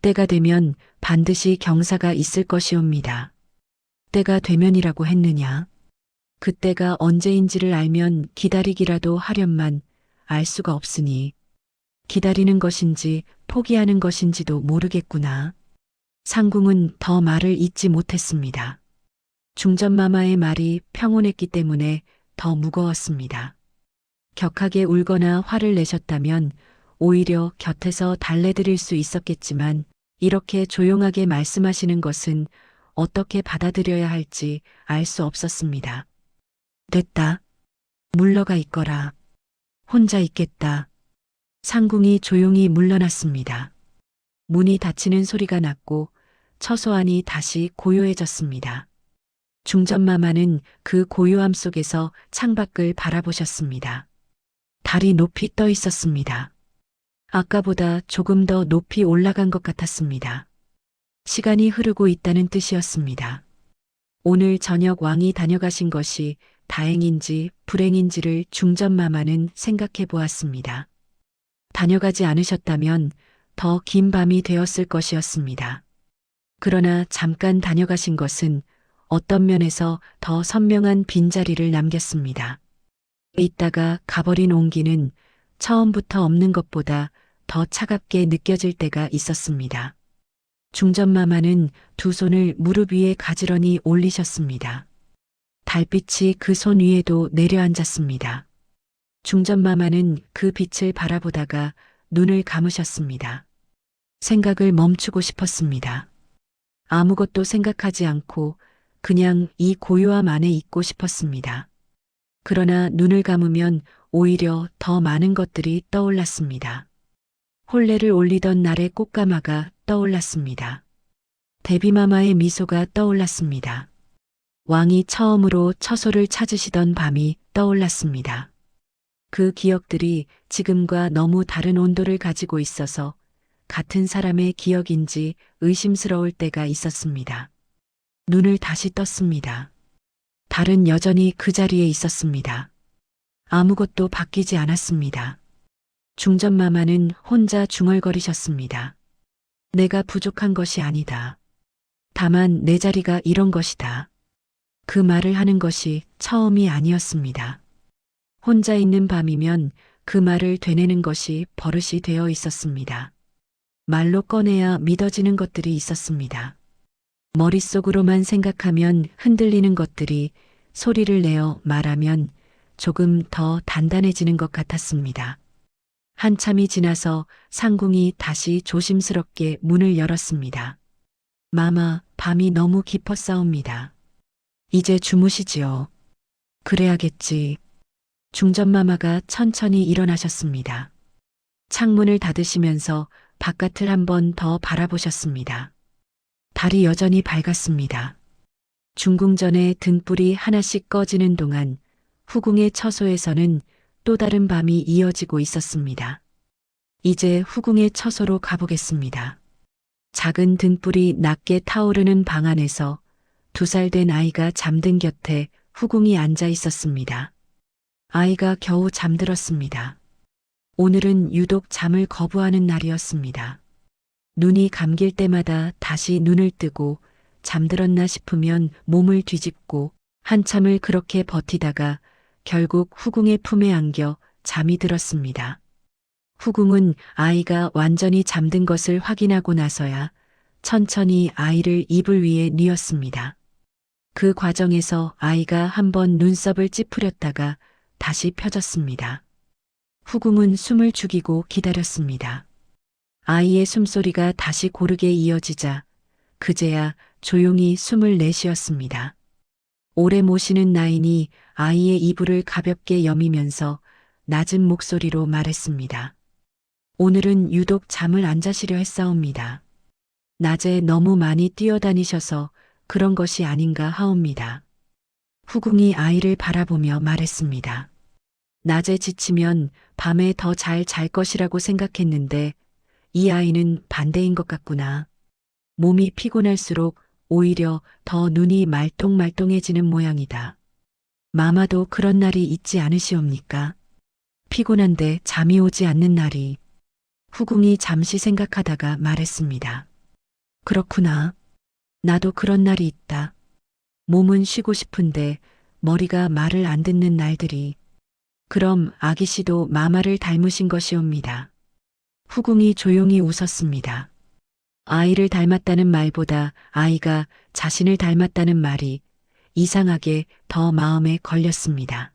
때가 되면 반드시 경사가 있을 것이옵니다. 때가 되면이라고 했느냐? 그때가 언제인지를 알면 기다리기라도 하련만 알 수가 없으니 기다리는 것인지 포기하는 것인지도 모르겠구나. 상궁은 더 말을 잇지 못했습니다. 중전마마의 말이 평온했기 때문에 더 무거웠습니다. 격하게 울거나 화를 내셨다면 오히려 곁에서 달래드릴 수 있었겠지만 이렇게 조용하게 말씀하시는 것은 어떻게 받아들여야 할지 알 수 없었습니다. 됐다. 물러가 있거라. 혼자 있겠다. 상궁이 조용히 물러났습니다. 문이 닫히는 소리가 났고 처소 안이 다시 고요해졌습니다. 중전마마는 그 고요함 속에서 창밖을 바라보셨습니다. 달이 높이 떠 있었습니다. 아까보다 조금 더 높이 올라간 것 같았습니다. 시간이 흐르고 있다는 뜻이었습니다. 오늘 저녁 왕이 다녀가신 것이 다행인지 불행인지를 중전마마는 생각해 보았습니다. 다녀가지 않으셨다면 더 긴 밤이 되었을 것이었습니다. 그러나 잠깐 다녀가신 것은 어떤 면에서 더 선명한 빈자리를 남겼습니다. 있다가 가버린 온기는 처음부터 없는 것보다 더 차갑게 느껴질 때가 있었습니다. 중전마마는 두 손을 무릎 위에 가지런히 올리셨습니다. 달빛이 그 손 위에도 내려앉았습니다. 중전마마는 그 빛을 바라보다가 눈을 감으셨습니다. 생각을 멈추고 싶었습니다. 아무것도 생각하지 않고 그냥 이 고요함 안에 있고 싶었습니다. 그러나 눈을 감으면 오히려 더 많은 것들이 떠올랐습니다. 혼례를 올리던 날의 꽃가마가 떠올랐습니다. 데비마마의 미소가 떠올랐습니다. 왕이 처음으로 처소를 찾으시던 밤이 떠올랐습니다. 그 기억들이 지금과 너무 다른 온도를 가지고 있어서 같은 사람의 기억인지 의심스러울 때가 있었습니다. 눈을 다시 떴습니다. 달은 여전히 그 자리에 있었습니다. 아무것도 바뀌지 않았습니다. 중전마마는 혼자 중얼거리셨습니다. 내가 부족한 것이 아니다. 다만 내 자리가 이런 것이다. 그 말을 하는 것이 처음이 아니었습니다. 혼자 있는 밤이면 그 말을 되뇌는 것이 버릇이 되어 있었습니다. 말로 꺼내야 믿어지는 것들이 있었습니다. 머릿속으로만 생각하면 흔들리는 것들이 소리를 내어 말하면 조금 더 단단해지는 것 같았습니다. 한참이 지나서 상궁이 다시 조심스럽게 문을 열었습니다. 마마, 밤이 너무 깊었사옵니다. 이제 주무시지요. 그래야겠지. 중전마마가 천천히 일어나셨습니다. 창문을 닫으시면서 바깥을 한 번 더 바라보셨습니다. 달이 여전히 밝았습니다. 중궁전의 등불이 하나씩 꺼지는 동안 후궁의 처소에서는 또 다른 밤이 이어지고 있었습니다. 이제 후궁의 처소로 가보겠습니다. 작은 등불이 낮게 타오르는 방 안에서 2살 된 아이가 잠든 곁에 후궁이 앉아 있었습니다. 아이가 겨우 잠들었습니다. 오늘은 유독 잠을 거부하는 날이었습니다. 눈이 감길 때마다 다시 눈을 뜨고 잠들었나 싶으면 몸을 뒤집고 한참을 그렇게 버티다가 결국 후궁의 품에 안겨 잠이 들었습니다. 후궁은 아이가 완전히 잠든 것을 확인하고 나서야 천천히 아이를 이불 위에 뉘었습니다. 그 과정에서 아이가 한번 눈썹을 찌푸렸다가 다시 펴졌습니다. 후궁은 숨을 죽이고 기다렸습니다. 아이의 숨소리가 다시 고르게 이어지자 그제야 조용히 숨을 내쉬었습니다. 오래 모시는 나인이 아이의 이불을 가볍게 여미면서 낮은 목소리로 말했습니다. 오늘은 유독 잠을 안 자시려 했사옵니다. 낮에 너무 많이 뛰어다니셔서 그런 것이 아닌가 하옵니다. 후궁이 아이를 바라보며 말했습니다. 낮에 지치면 밤에 더 잘 잘 것이라고 생각했는데 이 아이는 반대인 것 같구나. 몸이 피곤할수록 오히려 더 눈이 말똥말똥해지는 모양이다. 마마도 그런 날이 있지 않으시옵니까? 피곤한데 잠이 오지 않는 날이. 후궁이 잠시 생각하다가 말했습니다. 그렇구나. 나도 그런 날이 있다. 몸은 쉬고 싶은데 머리가 말을 안 듣는 날들이. 그럼 아기 씨도 마마를 닮으신 것이옵니다. 후궁이 조용히 웃었습니다. 아이를 닮았다는 말보다 아이가 자신을 닮았다는 말이 이상하게 더 마음에 걸렸습니다.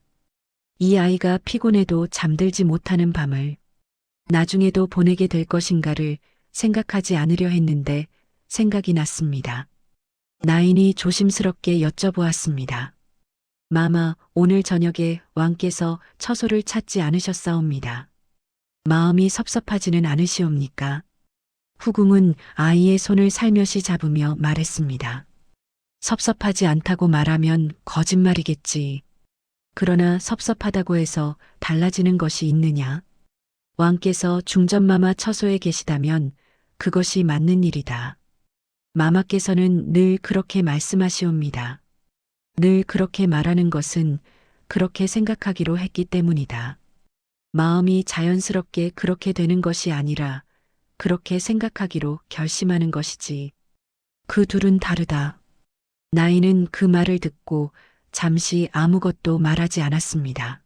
이 아이가 피곤해도 잠들지 못하는 밤을 나중에도 보내게 될 것인가를 생각하지 않으려 했는데 생각이 났습니다. 나인이 조심스럽게 여쭤보았습니다. 마마, 오늘 저녁에 왕께서 처소를 찾지 않으셨사옵니다. 마음이 섭섭하지는 않으시옵니까? 후궁은 아이의 손을 살며시 잡으며 말했습니다. 섭섭하지 않다고 말하면 거짓말이겠지. 그러나 섭섭하다고 해서 달라지는 것이 있느냐? 왕께서 중전마마 처소에 계시다면 그것이 맞는 일이다. 마마께서는 늘 그렇게 말씀하시옵니다. 늘 그렇게 말하는 것은 그렇게 생각하기로 했기 때문이다. 마음이 자연스럽게 그렇게 되는 것이 아니라 그렇게 생각하기로 결심하는 것이지. 그 둘은 다르다. 나인은 그 말을 듣고 잠시 아무것도 말하지 않았습니다.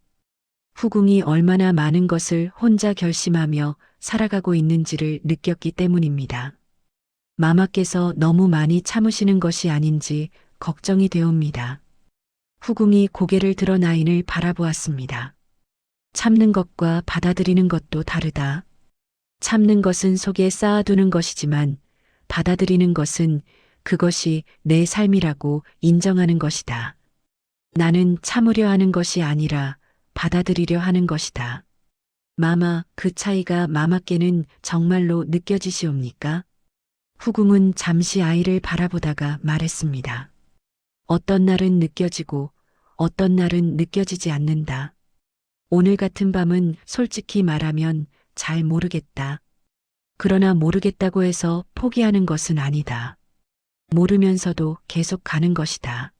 후궁이 얼마나 많은 것을 혼자 결심하며 살아가고 있는지를 느꼈기 때문입니다. 마마께서 너무 많이 참으시는 것이 아닌지 걱정이 되옵니다. 후궁이 고개를 들어 나인을 바라보았습니다. 참는 것과 받아들이는 것도 다르다. 참는 것은 속에 쌓아두는 것이지만 받아들이는 것은 그것이 내 삶이라고 인정하는 것이다. 나는 참으려 하는 것이 아니라 받아들이려 하는 것이다. 마마, 그 차이가 마마께는 정말로 느껴지시옵니까? 후궁은 잠시 아이를 바라보다가 말했습니다. 어떤 날은 느껴지고 어떤 날은 느껴지지 않는다. 오늘 같은 밤은 솔직히 말하면 잘 모르겠다. 그러나 모르겠다고 해서 포기하는 것은 아니다. 모르면서도 계속 가는 것이다.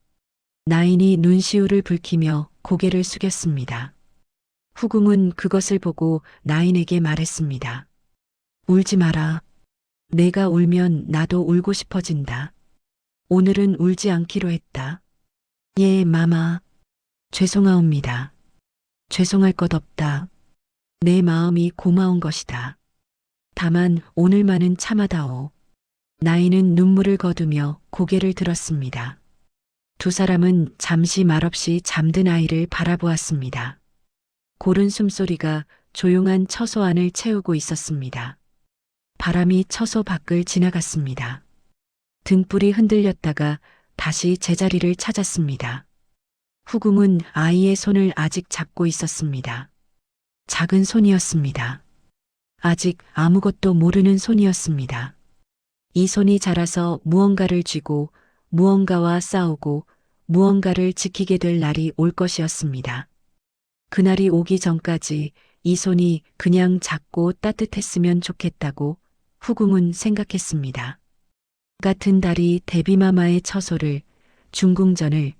나인이 눈시울을 붉히며 고개를 숙였습니다. 후궁은 그것을 보고 나인에게 말했습니다. 울지 마라. 내가 울면 나도 울고 싶어진다. 오늘은 울지 않기로 했다. 예, 마마. 죄송하옵니다. 죄송할 것 없다. 내 마음이 고마운 것이다. 다만 오늘만은 참아다오. 나인은 눈물을 거두며 고개를 들었습니다. 두 사람은 잠시 말없이 잠든 아이를 바라보았습니다. 고른 숨소리가 조용한 처소 안을 채우고 있었습니다. 바람이 처소 밖을 지나갔습니다. 등불이 흔들렸다가 다시 제자리를 찾았습니다. 후궁은 아이의 손을 아직 잡고 있었습니다. 작은 손이었습니다. 아직 아무것도 모르는 손이었습니다. 이 손이 자라서 무언가를 쥐고 무언가와 싸우고 무언가를 지키게 될 날이 올 것이었습니다. 그날이 오기 전까지 이 손이 그냥 작고 따뜻했으면 좋겠다고 후궁은 생각했습니다. 같은 달이 데비마마의 처소를, 중궁전을,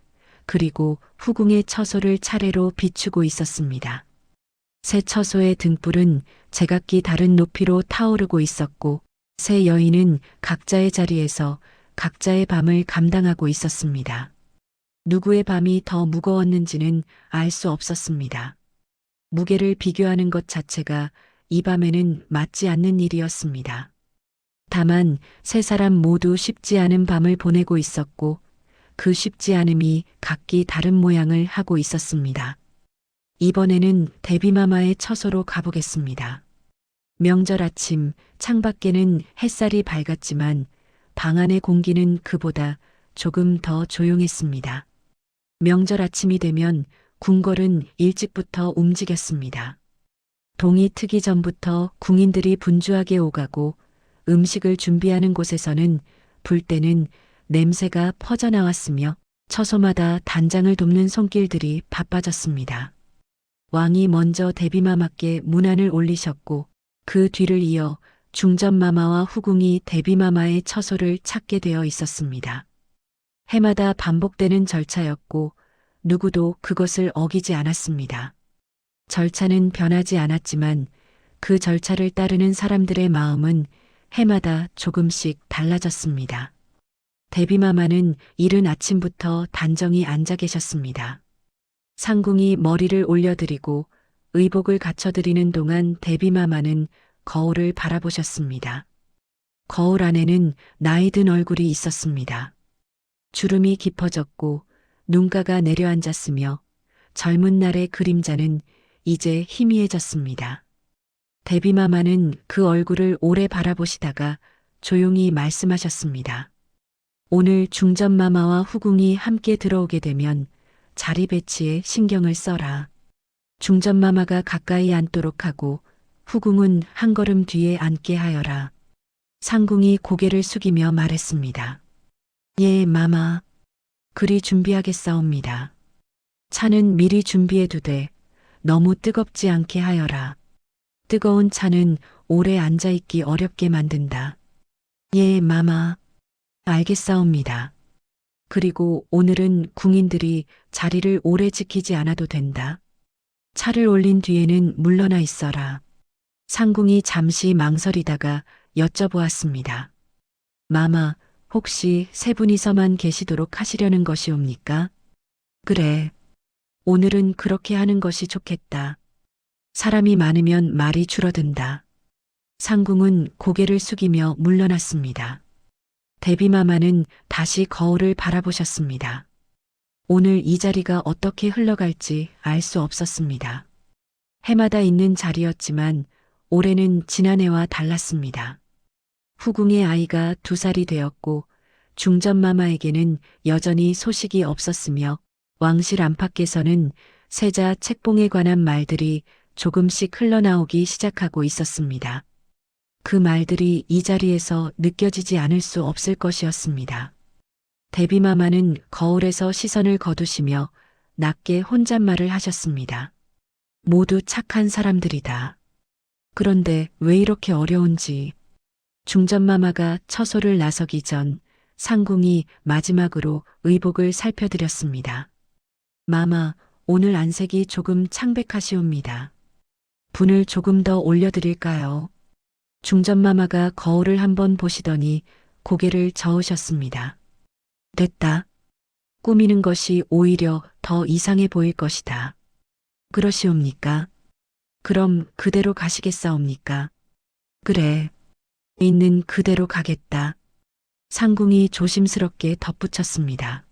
그리고 후궁의 처소를 차례로 비추고 있었습니다. 새 처소의 등불은 제각기 다른 높이로 타오르고 있었고 새 여인은 각자의 자리에서 각자의 밤을 감당하고 있었습니다. 누구의 밤이 더 무거웠는지는 알 수 없었습니다. 무게를 비교하는 것 자체가 이 밤에는 맞지 않는 일이었습니다. 다만 세 사람 모두 쉽지 않은 밤을 보내고 있었고 그 쉽지 않음이 각기 다른 모양을 하고 있었습니다. 이번에는 데비마마의 처소로 가보겠습니다. 명절 아침 창밖에는 햇살이 밝았지만 방 안의 공기는 그보다 조금 더 조용했습니다. 명절 아침이 되면 궁궐은 일찍부터 움직였습니다. 동이 트기 전부터 궁인들이 분주하게 오가고 음식을 준비하는 곳에서는 불 때는 냄새가 퍼져나왔으며 처소마다 단장을 돕는 손길들이 바빠졌습니다. 왕이 먼저 데비마마께 문안을 올리셨고 그 뒤를 이어 중전마마와 후궁이 데비마마의 처소를 찾게 되어 있었습니다. 해마다 반복되는 절차였고 누구도 그것을 어기지 않았습니다. 절차는 변하지 않았지만 그 절차를 따르는 사람들의 마음은 해마다 조금씩 달라졌습니다. 데비마마는 이른 아침부터 단정히 앉아 계셨습니다. 상궁이 머리를 올려드리고 의복을 갖춰드리는 동안 데비마마는 거울을 바라보셨습니다. 거울 안에는 나이 든 얼굴이 있었습니다. 주름이 깊어졌고 눈가가 내려앉았으며 젊은 날의 그림자는 이제 희미해졌습니다. 데비마마는 그 얼굴을 오래 바라보시다가 조용히 말씀하셨습니다. 오늘 중전마마와 후궁이 함께 들어오게 되면 자리 배치에 신경을 써라. 중전마마가 가까이 앉도록 하고 후궁은 한 걸음 뒤에 앉게 하여라. 상궁이 고개를 숙이며 말했습니다. 예, 마마. 그리 준비하겠사옵니다. 차는 미리 준비해두되 너무 뜨겁지 않게 하여라. 뜨거운 차는 오래 앉아있기 어렵게 만든다. 예, 마마. 알겠사옵니다. 그리고 오늘은 궁인들이 자리를 오래 지키지 않아도 된다. 차를 올린 뒤에는 물러나 있어라. 상궁이 잠시 망설이다가 여쭤보았습니다. 마마, 혹시 세 분이서만 계시도록 하시려는 것이옵니까? 그래. 오늘은 그렇게 하는 것이 좋겠다. 사람이 많으면 말이 줄어든다. 상궁은 고개를 숙이며 물러났습니다. 데비마마는 다시 거울을 바라보셨습니다. 오늘 이 자리가 어떻게 흘러갈지 알 수 없었습니다. 해마다 있는 자리였지만 올해는 지난해와 달랐습니다. 후궁의 아이가 2살이 되었고 중전마마에게는 여전히 소식이 없었으며 왕실 안팎에서는 세자 책봉에 관한 말들이 조금씩 흘러나오기 시작하고 있었습니다. 그 말들이 이 자리에서 느껴지지 않을 수 없을 것이었습니다. 데비마마는 거울에서 시선을 거두시며 낮게 혼잣말을 하셨습니다. 모두 착한 사람들이다. 그런데 왜 이렇게 어려운지. 중전마마가 처소를 나서기 전 상궁이 마지막으로 의복을 살펴드렸습니다. 마마, 오늘 안색이 조금 창백하시옵니다. 분을 조금 더 올려드릴까요? 중전마마가 거울을 한번 보시더니 고개를 저으셨습니다. 됐다. 꾸미는 것이 오히려 더 이상해 보일 것이다. 그러시옵니까? 그럼 그대로 가시겠사옵니까? 그래. 있는 그대로 가겠다. 상궁이 조심스럽게 덧붙였습니다.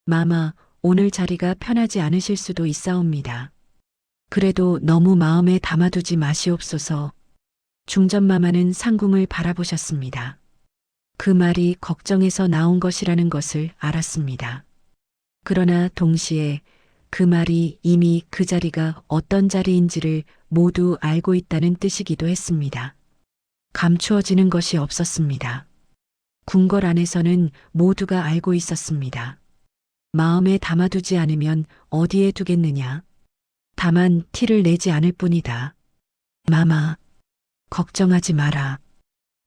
마마, 오늘 자리가 편하지 않으실 수도 있사옵니다. 그래도 너무 마음에 담아두지 마시옵소서. 중전마마는 상궁을 바라보셨습니다. 그 말이 걱정에서 나온 것이라는 것을 알았습니다. 그러나 동시에 그 말이 이미 그 자리가 어떤 자리인지를 모두 알고 있다는 뜻이기도 했습니다. 감추어지는 것이 없었습니다. 궁궐 안에서는 모두가 알고 있었습니다. 마음에 담아두지 않으면 어디에 두겠느냐. 다만 티를 내지 않을 뿐이다. 마마, 걱정하지 마라.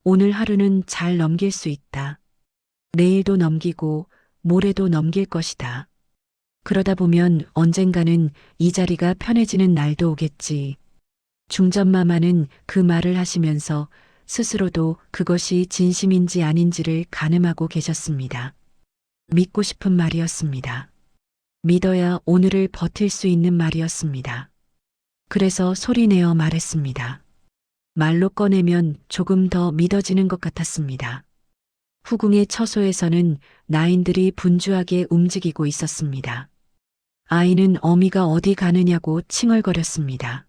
오늘 하루는 잘 넘길 수 있다. 내일도 넘기고 모레도 넘길 것이다. 그러다 보면 언젠가는 이 자리가 편해지는 날도 오겠지. 중전마마는 그 말을 하시면서 스스로도 그것이 진심인지 아닌지를 가늠하고 계셨습니다. 믿고 싶은 말이었습니다. 믿어야 오늘을 버틸 수 있는 말이었습니다. 그래서 소리내어 말했습니다. 말로 꺼내면 조금 더 믿어지는 것 같았습니다. 후궁의 처소에서는 나인들이 분주하게 움직이고 있었습니다. 아이는 어미가 어디 가느냐고 칭얼거렸습니다.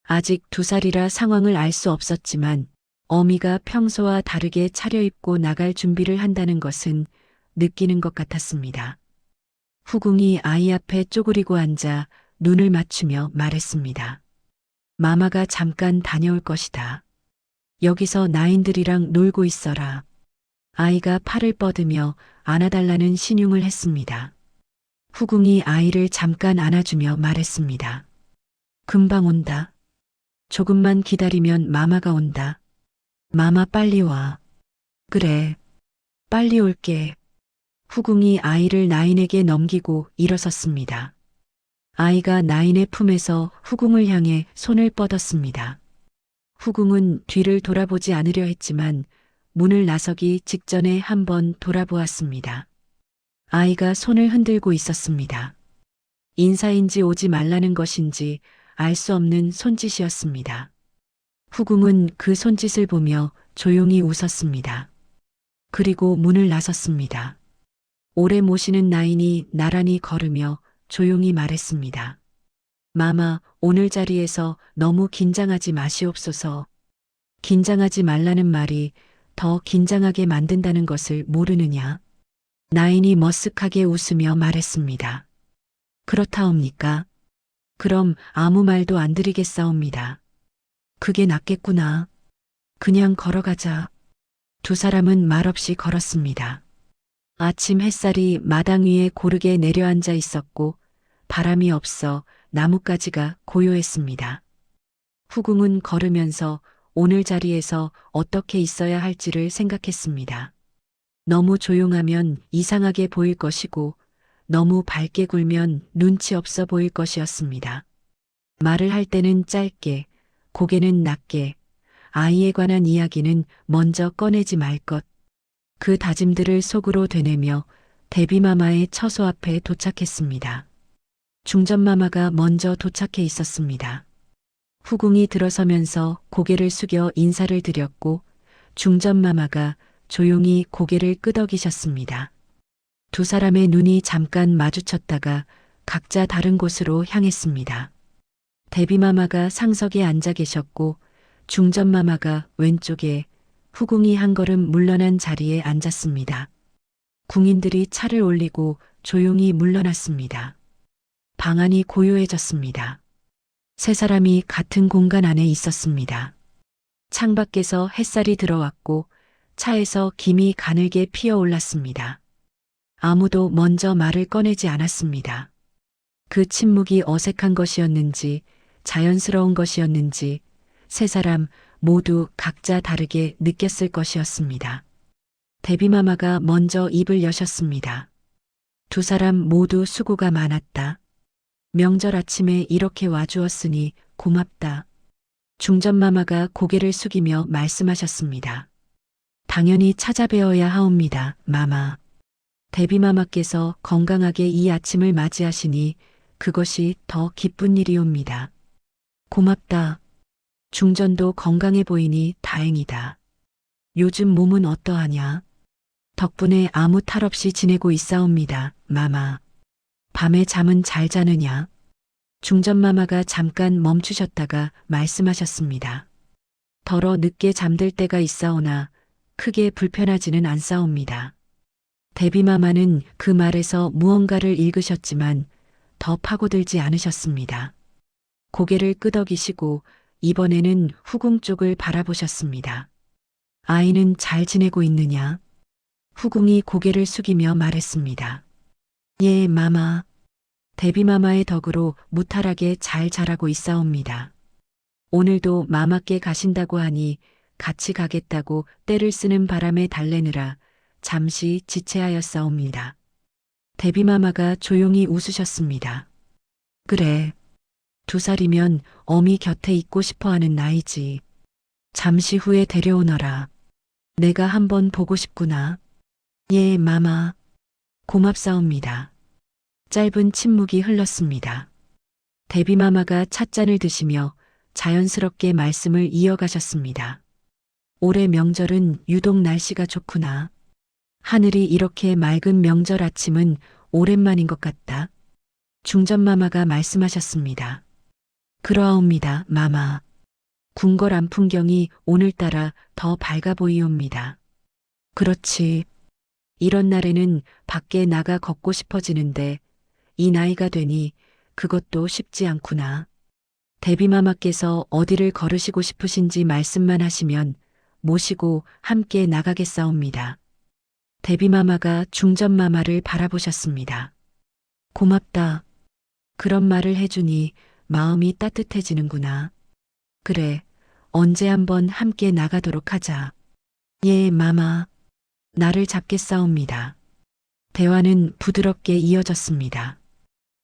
아직 2살이라 상황을 알 수 없었지만 어미가 평소와 다르게 차려입고 나갈 준비를 한다는 것은 느끼는 것 같았습니다. 후궁이 아이 앞에 쪼그리고 앉아 눈을 맞추며 말했습니다. 마마가 잠깐 다녀올 것이다. 여기서 나인들이랑 놀고 있어라. 아이가 팔을 뻗으며 안아달라는 신용을 했습니다. 후궁이 아이를 잠깐 안아주며 말했습니다. 금방 온다. 조금만 기다리면 마마가 온다. 마마 빨리 와. 그래. 빨리 올게. 후궁이 아이를 나인에게 넘기고 일어섰습니다. 아이가 나인의 품에서 후궁을 향해 손을 뻗었습니다. 후궁은 뒤를 돌아보지 않으려 했지만 문을 나서기 직전에 한번 돌아보았습니다. 아이가 손을 흔들고 있었습니다. 인사인지 오지 말라는 것인지 알 수 없는 손짓이었습니다. 후궁은 그 손짓을 보며 조용히 웃었습니다. 그리고 문을 나섰습니다. 오래 모시는 나인이 나란히 걸으며 조용히 말했습니다. 마마, 오늘 자리에서 너무 긴장하지 마시옵소서. 긴장하지 말라는 말이 더 긴장하게 만든다는 것을 모르느냐? 나인이 머쓱하게 웃으며 말했습니다. 그렇다옵니까? 그럼 아무 말도 안 드리겠사옵니다. 그게 낫겠구나. 그냥 걸어가자. 2 사람은 말없이 걸었습니다. 아침 햇살이 마당 위에 고르게 내려앉아 있었고 바람이 없어 나뭇가지가 고요했습니다. 후궁은 걸으면서 오늘 자리에서 어떻게 있어야 할지를 생각했습니다. 너무 조용하면 이상하게 보일 것이고 너무 밝게 굴면 눈치 없어 보일 것이었습니다. 말을 할 때는 짧게, 고개는 낮게, 아이에 관한 이야기는 먼저 꺼내지 말 것. 그 다짐들을 속으로 되뇌며 데비마마의 처소 앞에 도착했습니다. 중전마마가 먼저 도착해 있었습니다. 후궁이 들어서면서 고개를 숙여 인사를 드렸고 중전마마가 조용히 고개를 끄덕이셨습니다. 2 사람의 눈이 잠깐 마주쳤다가 각자 다른 곳으로 향했습니다. 대비마마가 상석에 앉아 계셨고 중전마마가 왼쪽에, 후궁이 한 걸음 물러난 자리에 앉았습니다. 궁인들이 차를 올리고 조용히 물러났습니다. 방 안이 고요해졌습니다. 세 사람이 같은 공간 안에 있었습니다. 창밖에서 햇살이 들어왔고 차에서 김이 가늘게 피어올랐습니다. 아무도 먼저 말을 꺼내지 않았습니다. 그 침묵이 어색한 것이었는지 자연스러운 것이었는지 세 사람 모두 각자 다르게 느꼈을 것이었습니다. 데비마마가 먼저 입을 여셨습니다. 두 사람 모두 수고가 많았다. 명절 아침에 이렇게 와주었으니 고맙다. 중전마마가 고개를 숙이며 말씀하셨습니다. 당연히 찾아뵈어야 하옵니다, 마마. 데비마마께서 건강하게 이 아침을 맞이하시니 그것이 더 기쁜 일이옵니다. 고맙다. 중전도 건강해 보이니 다행이다. 요즘 몸은 어떠하냐? 덕분에 아무 탈 없이 지내고 있사옵니다, 마마. 밤에 잠은 잘 자느냐? 중전마마가 잠깐 멈추셨다가 말씀하셨습니다. 더러 늦게 잠들 때가 있사오나 크게 불편하지는 않사옵니다. 데비마마는 그 말에서 무언가를 읽으셨지만 더 파고들지 않으셨습니다. 고개를 끄덕이시고 이번에는 후궁 쪽을 바라보셨습니다. 아이는 잘 지내고 있느냐? 후궁이 고개를 숙이며 말했습니다. 예, 마마. 데비마마의 덕으로 무탈하게 잘 자라고 있사옵니다. 오늘도 마마께 가신다고 하니 같이 가겠다고 때를 쓰는 바람에 달래느라 잠시 지체하였사옵니다. 데비마마가 조용히 웃으셨습니다. 그래. 2살이면 어미 곁에 있고 싶어하는 나이지. 잠시 후에 데려오너라. 내가 한번 보고 싶구나. 예, 마마. 고맙사옵니다. 짧은 침묵이 흘렀습니다. 데비마마가 찻잔을 드시며 자연스럽게 말씀을 이어가셨습니다. 올해 명절은 유독 날씨가 좋구나. 하늘이 이렇게 맑은 명절 아침은 오랜만인 것 같다. 중전마마가 말씀하셨습니다. 그러하옵니다, 마마. 궁궐 안풍경이 오늘따라 더 밝아 보이옵니다. 그렇지. 이런 날에는 밖에 나가 걷고 싶어지는데 이 나이가 되니 그것도 쉽지 않구나. 데비마마께서 어디를 걸으시고 싶으신지 말씀만 하시면 모시고 함께 나가겠사옵니다. 데비마마가 중전마마를 바라보셨습니다. 고맙다. 그런 말을 해주니 마음이 따뜻해지는구나. 그래, 언제 한번 함께 나가도록 하자. 예, 마마. 나를 잡겠사옵니다. 대화는 부드럽게 이어졌습니다.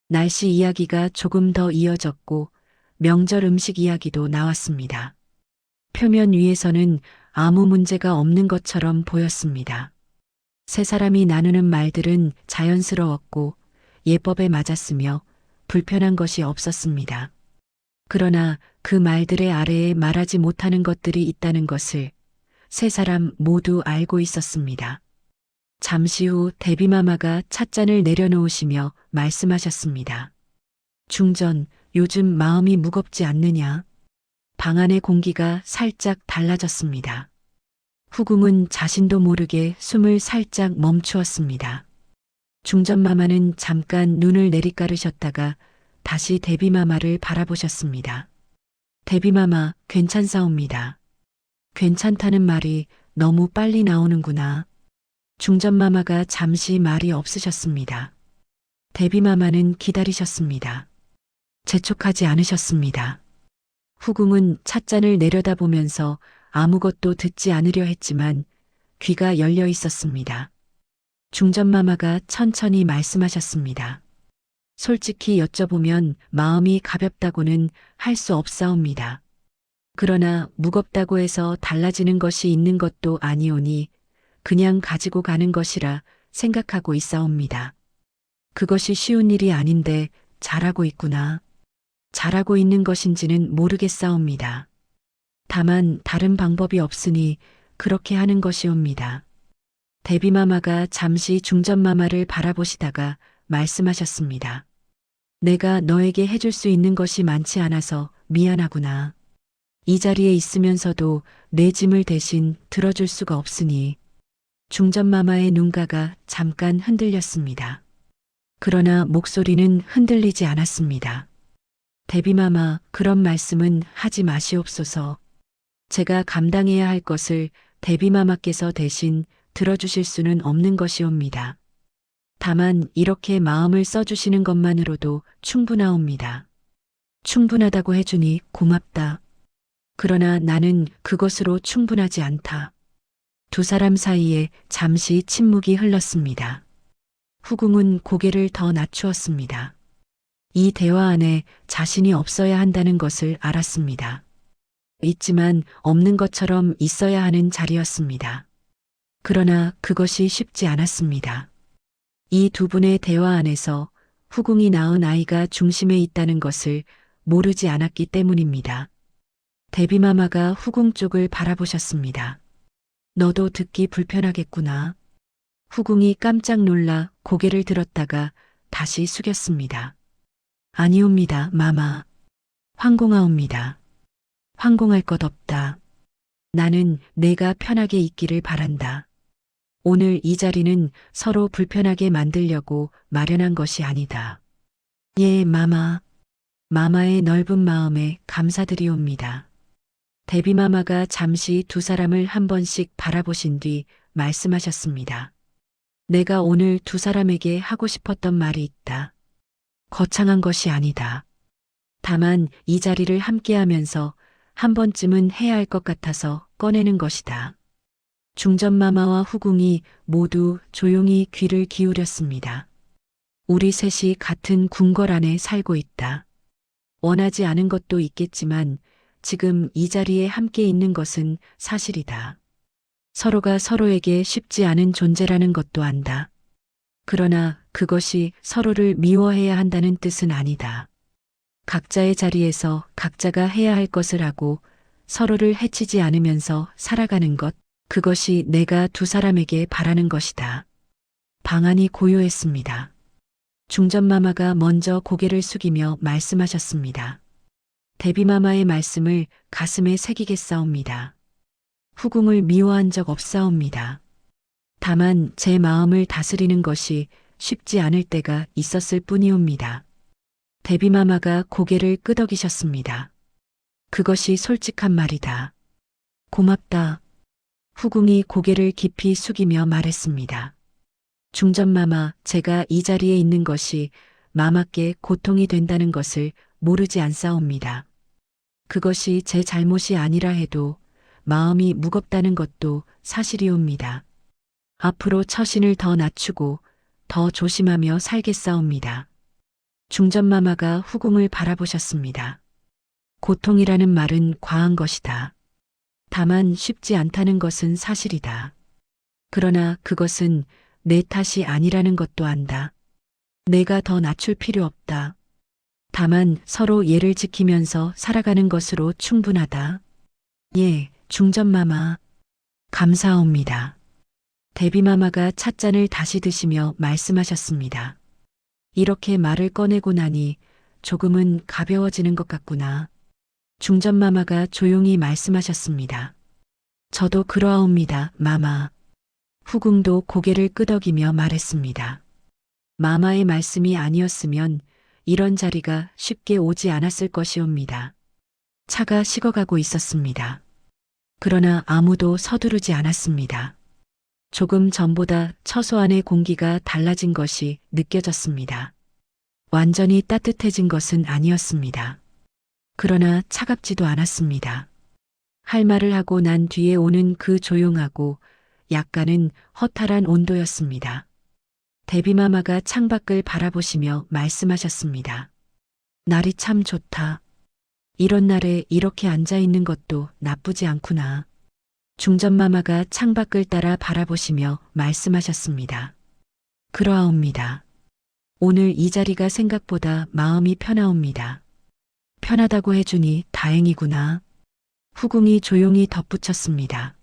날씨 이야기가 조금 더 이어졌고 명절 음식 이야기도 나왔습니다. 표면 위에서는 아무 문제가 없는 것처럼 보였습니다. 세 사람이 나누는 말들은 자연스러웠고 예법에 맞았으며 불편한 것이 없었습니다. 그러나 그 말들의 아래에 말하지 못하는 것들이 있다는 것을 세 사람 모두 알고 있었습니다. 잠시 후 데비마마가 찻잔을 내려놓으시며 말씀하셨습니다. 중전, 요즘 마음이 무겁지 않느냐? 방 안의 공기가 살짝 달라졌습니다. 후궁은 자신도 모르게 숨을 살짝 멈추었습니다. 중전마마는 잠깐 눈을 내리깔으셨다가 다시 데비마마를 바라보셨습니다. 데비마마, 괜찮사옵니다. 괜찮다는 말이 너무 빨리 나오는구나. 중전마마가 잠시 말이 없으셨습니다. 데비마마는 기다리셨습니다. 재촉하지 않으셨습니다. 후궁은 찻잔을 내려다보면서 아무것도 듣지 않으려 했지만 귀가 열려 있었습니다. 중전마마가 천천히 말씀하셨습니다. 솔직히 여쭤보면 마음이 가볍다고는 할 수 없사옵니다. 그러나 무겁다고 해서 달라지는 것이 있는 것도 아니오니 그냥 가지고 가는 것이라 생각하고 있사옵니다. 그것이 쉬운 일이 아닌데 잘하고 있구나. 잘하고 있는 것인지는 모르겠사옵니다. 다만 다른 방법이 없으니 그렇게 하는 것이옵니다. 데비마마가 잠시 중전마마를 바라보시다가 말씀하셨습니다. 내가 너에게 해줄 수 있는 것이 많지 않아서 미안하구나. 이 자리에 있으면서도 내 짐을 대신 들어줄 수가 없으니. 중전마마의 눈가가 잠깐 흔들렸습니다. 그러나 목소리는 흔들리지 않았습니다. 데비마마, 그런 말씀은 하지 마시옵소서. 제가 감당해야 할 것을 데비마마께서 대신 들어주실 수는 없는 것이옵니다. 다만 이렇게 마음을 써주시는 것만으로도 충분하옵니다. 충분하다고 해주니 고맙다. 그러나 나는 그것으로 충분하지 않다. 두 사람 사이에 잠시 침묵이 흘렀습니다. 후궁은 고개를 더 낮추었습니다. 이 대화 안에 자신이 없어야 한다는 것을 알았습니다. 있지만 없는 것처럼 있어야 하는 자리였습니다. 그러나 그것이 쉽지 않았습니다. 이 두 분의 대화 안에서 후궁이 낳은 아이가 중심에 있다는 것을 모르지 않았기 때문입니다. 데비마마가 후궁 쪽을 바라보셨습니다. 너도 듣기 불편하겠구나. 후궁이 깜짝 놀라 고개를 들었다가 다시 숙였습니다. 아니옵니다, 마마. 황공하옵니다. 황공할 것 없다. 나는 내가 편하게 있기를 바란다. 오늘 이 자리는 서로 불편하게 만들려고 마련한 것이 아니다. 예, 마마. 마마의 넓은 마음에 감사드리옵니다. 데비마마가 잠시 두 사람을 한 번씩 바라보신 뒤 말씀하셨습니다. 내가 오늘 두 사람에게 하고 싶었던 말이 있다. 거창한 것이 아니다. 다만 이 자리를 함께하면서 한 번쯤은 해야 할 것 같아서 꺼내는 것이다. 중전마마와 후궁이 모두 조용히 귀를 기울였습니다. 우리 셋이 같은 궁궐 안에 살고 있다. 원하지 않은 것도 있겠지만 지금 이 자리에 함께 있는 것은 사실이다. 서로가 서로에게 쉽지 않은 존재라는 것도 안다. 그러나 그것이 서로를 미워해야 한다는 뜻은 아니다. 각자의 자리에서 각자가 해야 할 것을 하고 서로를 해치지 않으면서 살아가는 것, 그것이 내가 두 사람에게 바라는 것이다. 방안이 고요했습니다. 중전마마가 먼저 고개를 숙이며 말씀하셨습니다. 데비마마의 말씀을 가슴에 새기겠사옵니다. 후궁을 미워한 적 없사옵니다. 다만 제 마음을 다스리는 것이 쉽지 않을 때가 있었을 뿐이옵니다. 데비마마가 고개를 끄덕이셨습니다. 그것이 솔직한 말이다. 고맙다. 후궁이 고개를 깊이 숙이며 말했습니다. 중전마마, 제가 이 자리에 있는 것이 마마께 고통이 된다는 것을 모르지 않사옵니다. 그것이 제 잘못이 아니라 해도 마음이 무겁다는 것도 사실이옵니다. 앞으로 처신을 더 낮추고 더 조심하며 살겠사옵니다. 중전마마가 후궁을 바라보셨습니다. 고통이라는 말은 과한 것이다. 다만 쉽지 않다는 것은 사실이다. 그러나 그것은 내 탓이 아니라는 것도 안다. 내가 더 낮출 필요 없다. 다만 서로 예를 지키면서 살아가는 것으로 충분하다. 예, 중전마마. 감사합니다. 데비마마가 찻잔을 다시 드시며 말씀하셨습니다. 이렇게 말을 꺼내고 나니 조금은 가벼워지는 것 같구나. 중전마마가 조용히 말씀하셨습니다. 저도 그러하옵니다, 마마. 후궁도 고개를 끄덕이며 말했습니다. 마마의 말씀이 아니었으면 이런 자리가 쉽게 오지 않았을 것이옵니다. 차가 식어가고 있었습니다. 그러나 아무도 서두르지 않았습니다. 조금 전보다 처소 안의 공기가 달라진 것이 느껴졌습니다. 완전히 따뜻해진 것은 아니었습니다. 그러나 차갑지도 않았습니다. 할 말을 하고 난 뒤에 오는 그 조용하고 약간은 허탈한 온도였습니다. 데비마마가 창밖을 바라보시며 말씀하셨습니다. 날이 참 좋다. 이런 날에 이렇게 앉아 있는 것도 나쁘지 않구나. 중전마마가 창밖을 따라 바라보시며 말씀하셨습니다. 그러하옵니다. 오늘 이 자리가 생각보다 마음이 편하옵니다. 편하다고 해주니 다행이구나. 후궁이 조용히 덧붙였습니다.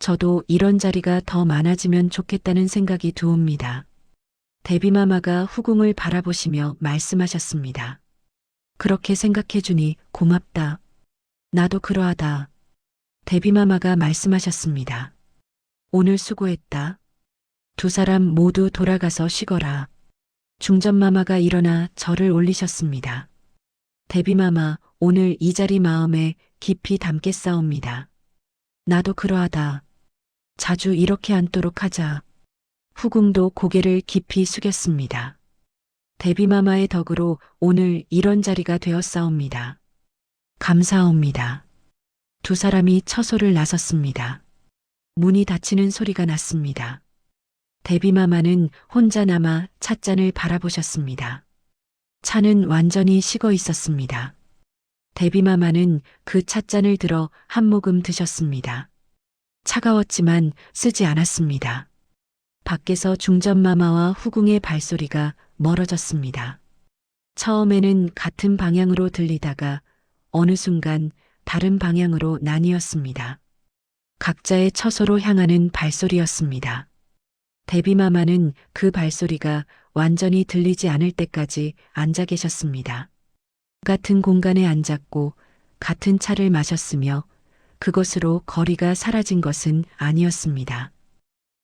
저도 이런 자리가 더 많아지면 좋겠다는 생각이 드옵니다. 데비마마가 후궁을 바라보시며 말씀하셨습니다. 그렇게 생각해주니 고맙다. 나도 그러하다. 데비마마가 말씀하셨습니다. 오늘 수고했다. 두 사람 모두 돌아가서 쉬거라. 중전마마가 일어나 절을 올리셨습니다. 데비마마, 오늘 이 자리 마음에 깊이 담겠사옵니다. 나도 그러하다. 자주 이렇게 앉도록 하자. 후궁도 고개를 깊이 숙였습니다. 데비마마의 덕으로 오늘 이런 자리가 되었사옵니다. 감사합니다. 두 사람이 처소를 나섰습니다. 문이 닫히는 소리가 났습니다. 데비마마는 혼자 남아 찻잔을 바라보셨습니다. 차는 완전히 식어 있었습니다. 데비마마는 그 찻잔을 들어 한 모금 드셨습니다. 차가웠지만 쓰지 않았습니다. 밖에서 중전마마와 후궁의 발소리가 멀어졌습니다. 처음에는 같은 방향으로 들리다가 어느 순간 다른 방향으로 나뉘었습니다. 각자의 처소로 향하는 발소리였습니다. 데비마마는 그 발소리가 완전히 들리지 않을 때까지 앉아 계셨습니다. 같은 공간에 앉았고 같은 차를 마셨으며 그것으로 거리가 사라진 것은 아니었습니다.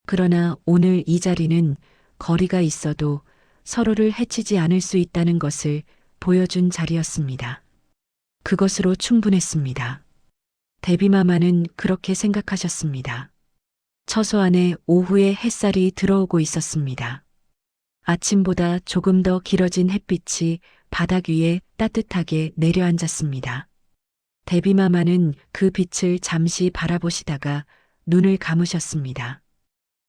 그러나 오늘 이 자리는 거리가 있어도 서로를 해치지 않을 수 있다는 것을 보여준 자리였습니다. 그것으로 충분했습니다. 데비마마는 그렇게 생각하셨습니다. 처소 안에 오후에 햇살이 들어오고 있었습니다. 아침보다 조금 더 길어진 햇빛이 바닥 위에 따뜻하게 내려앉았습니다. 데비마마는 그 빛을 잠시 바라보시다가 눈을 감으셨습니다.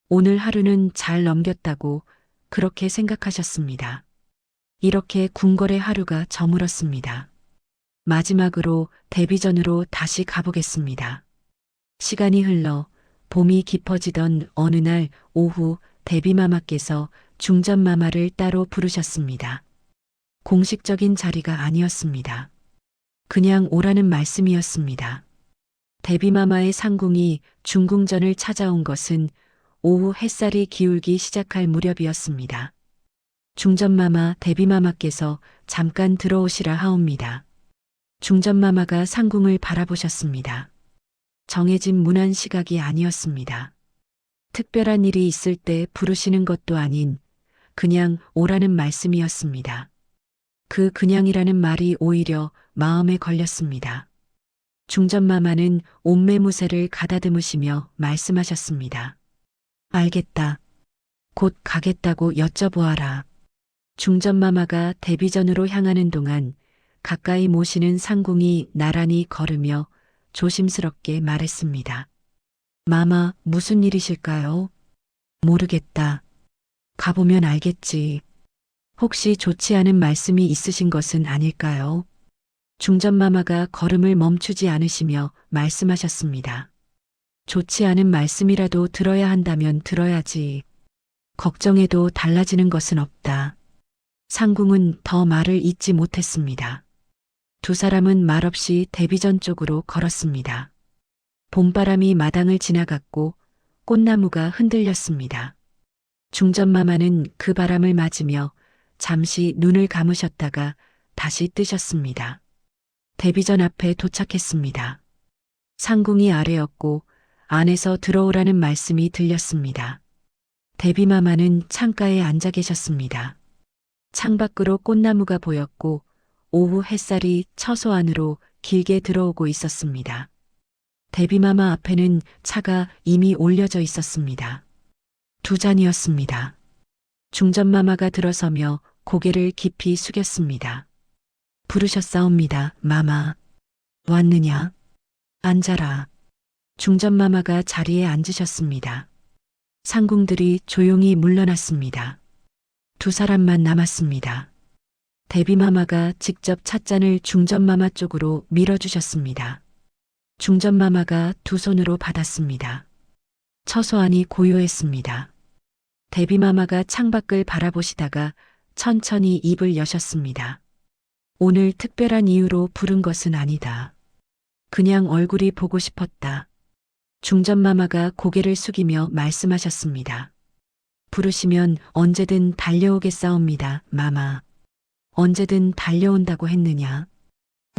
오늘 하루는 잘 넘겼다고 그렇게 생각하셨습니다. 이렇게 궁궐의 하루가 저물었습니다. 마지막으로 데비전으로 다시 가보겠습니다. 시간이 흘러 봄이 깊어지던 어느 날 오후 데비마마께서 중전마마를 따로 부르셨습니다. 공식적인 자리가 아니었습니다. 그냥 오라는 말씀이었습니다. 데비마마의 상궁이 중궁전을 찾아온 것은 오후 햇살이 기울기 시작할 무렵이었습니다. 중전마마 데비마마께서 잠깐 들어오시라 하옵니다. 중전마마가 상궁을 바라보셨습니다. 정해진 문안 시각이 아니었습니다. 특별한 일이 있을 때 부르시는 것도 아닌 그냥 오라는 말씀이었습니다. 그 그냥이라는 말이 오히려 마음에 걸렸습니다. 중전마마는 옷매무새를 가다듬으시며 말씀하셨습니다. 알겠다. 곧 가겠다고 여쭤보아라. 중전마마가 데비전으로 향하는 동안 가까이 모시는 상궁이 나란히 걸으며 조심스럽게 말했습니다. 마마, 무슨 일이실까요? 모르겠다. 가보면 알겠지. 혹시 좋지 않은 말씀이 있으신 것은 아닐까요? 중전마마가 걸음을 멈추지 않으시며 말씀하셨습니다. 좋지 않은 말씀이라도 들어야 한다면 들어야지. 걱정해도 달라지는 것은 없다. 상궁은 더 말을 잇지 못했습니다. 두 사람은 말없이 데비전 쪽으로 걸었습니다. 봄바람이 마당을 지나갔고 꽃나무가 흔들렸습니다. 중전마마는 그 바람을 맞으며 잠시 눈을 감으셨다가 다시 뜨셨습니다. 데비전 앞에 도착했습니다. 상궁이 아래였고 안에서 들어오라는 말씀이 들렸습니다. 데비마마는 창가에 앉아 계셨습니다. 창밖으로 꽃나무가 보였고 오후 햇살이 처소 안으로 길게 들어오고 있었습니다. 데비마마 앞에는 차가 이미 올려져 있었습니다. 두 잔이었습니다. 중전마마가 들어서며 고개를 깊이 숙였습니다. 부르셨사옵니다, 마마. 왔느냐? 앉아라. 중전마마가 자리에 앉으셨습니다. 상궁들이 조용히 물러났습니다. 두 사람만 남았습니다. 데비마마가 직접 찻잔을 중전마마 쪽으로 밀어주셨습니다. 중전마마가 두 손으로 받았습니다. 처소 안이 고요했습니다. 데비마마가 창밖을 바라보시다가 천천히 입을 여셨습니다. 오늘 특별한 이유로 부른 것은 아니다. 그냥 얼굴이 보고 싶었다. 중전마마가 고개를 숙이며 말씀하셨습니다. 부르시면 언제든 달려오겠사옵니다, 마마. 언제든 달려온다고 했느냐?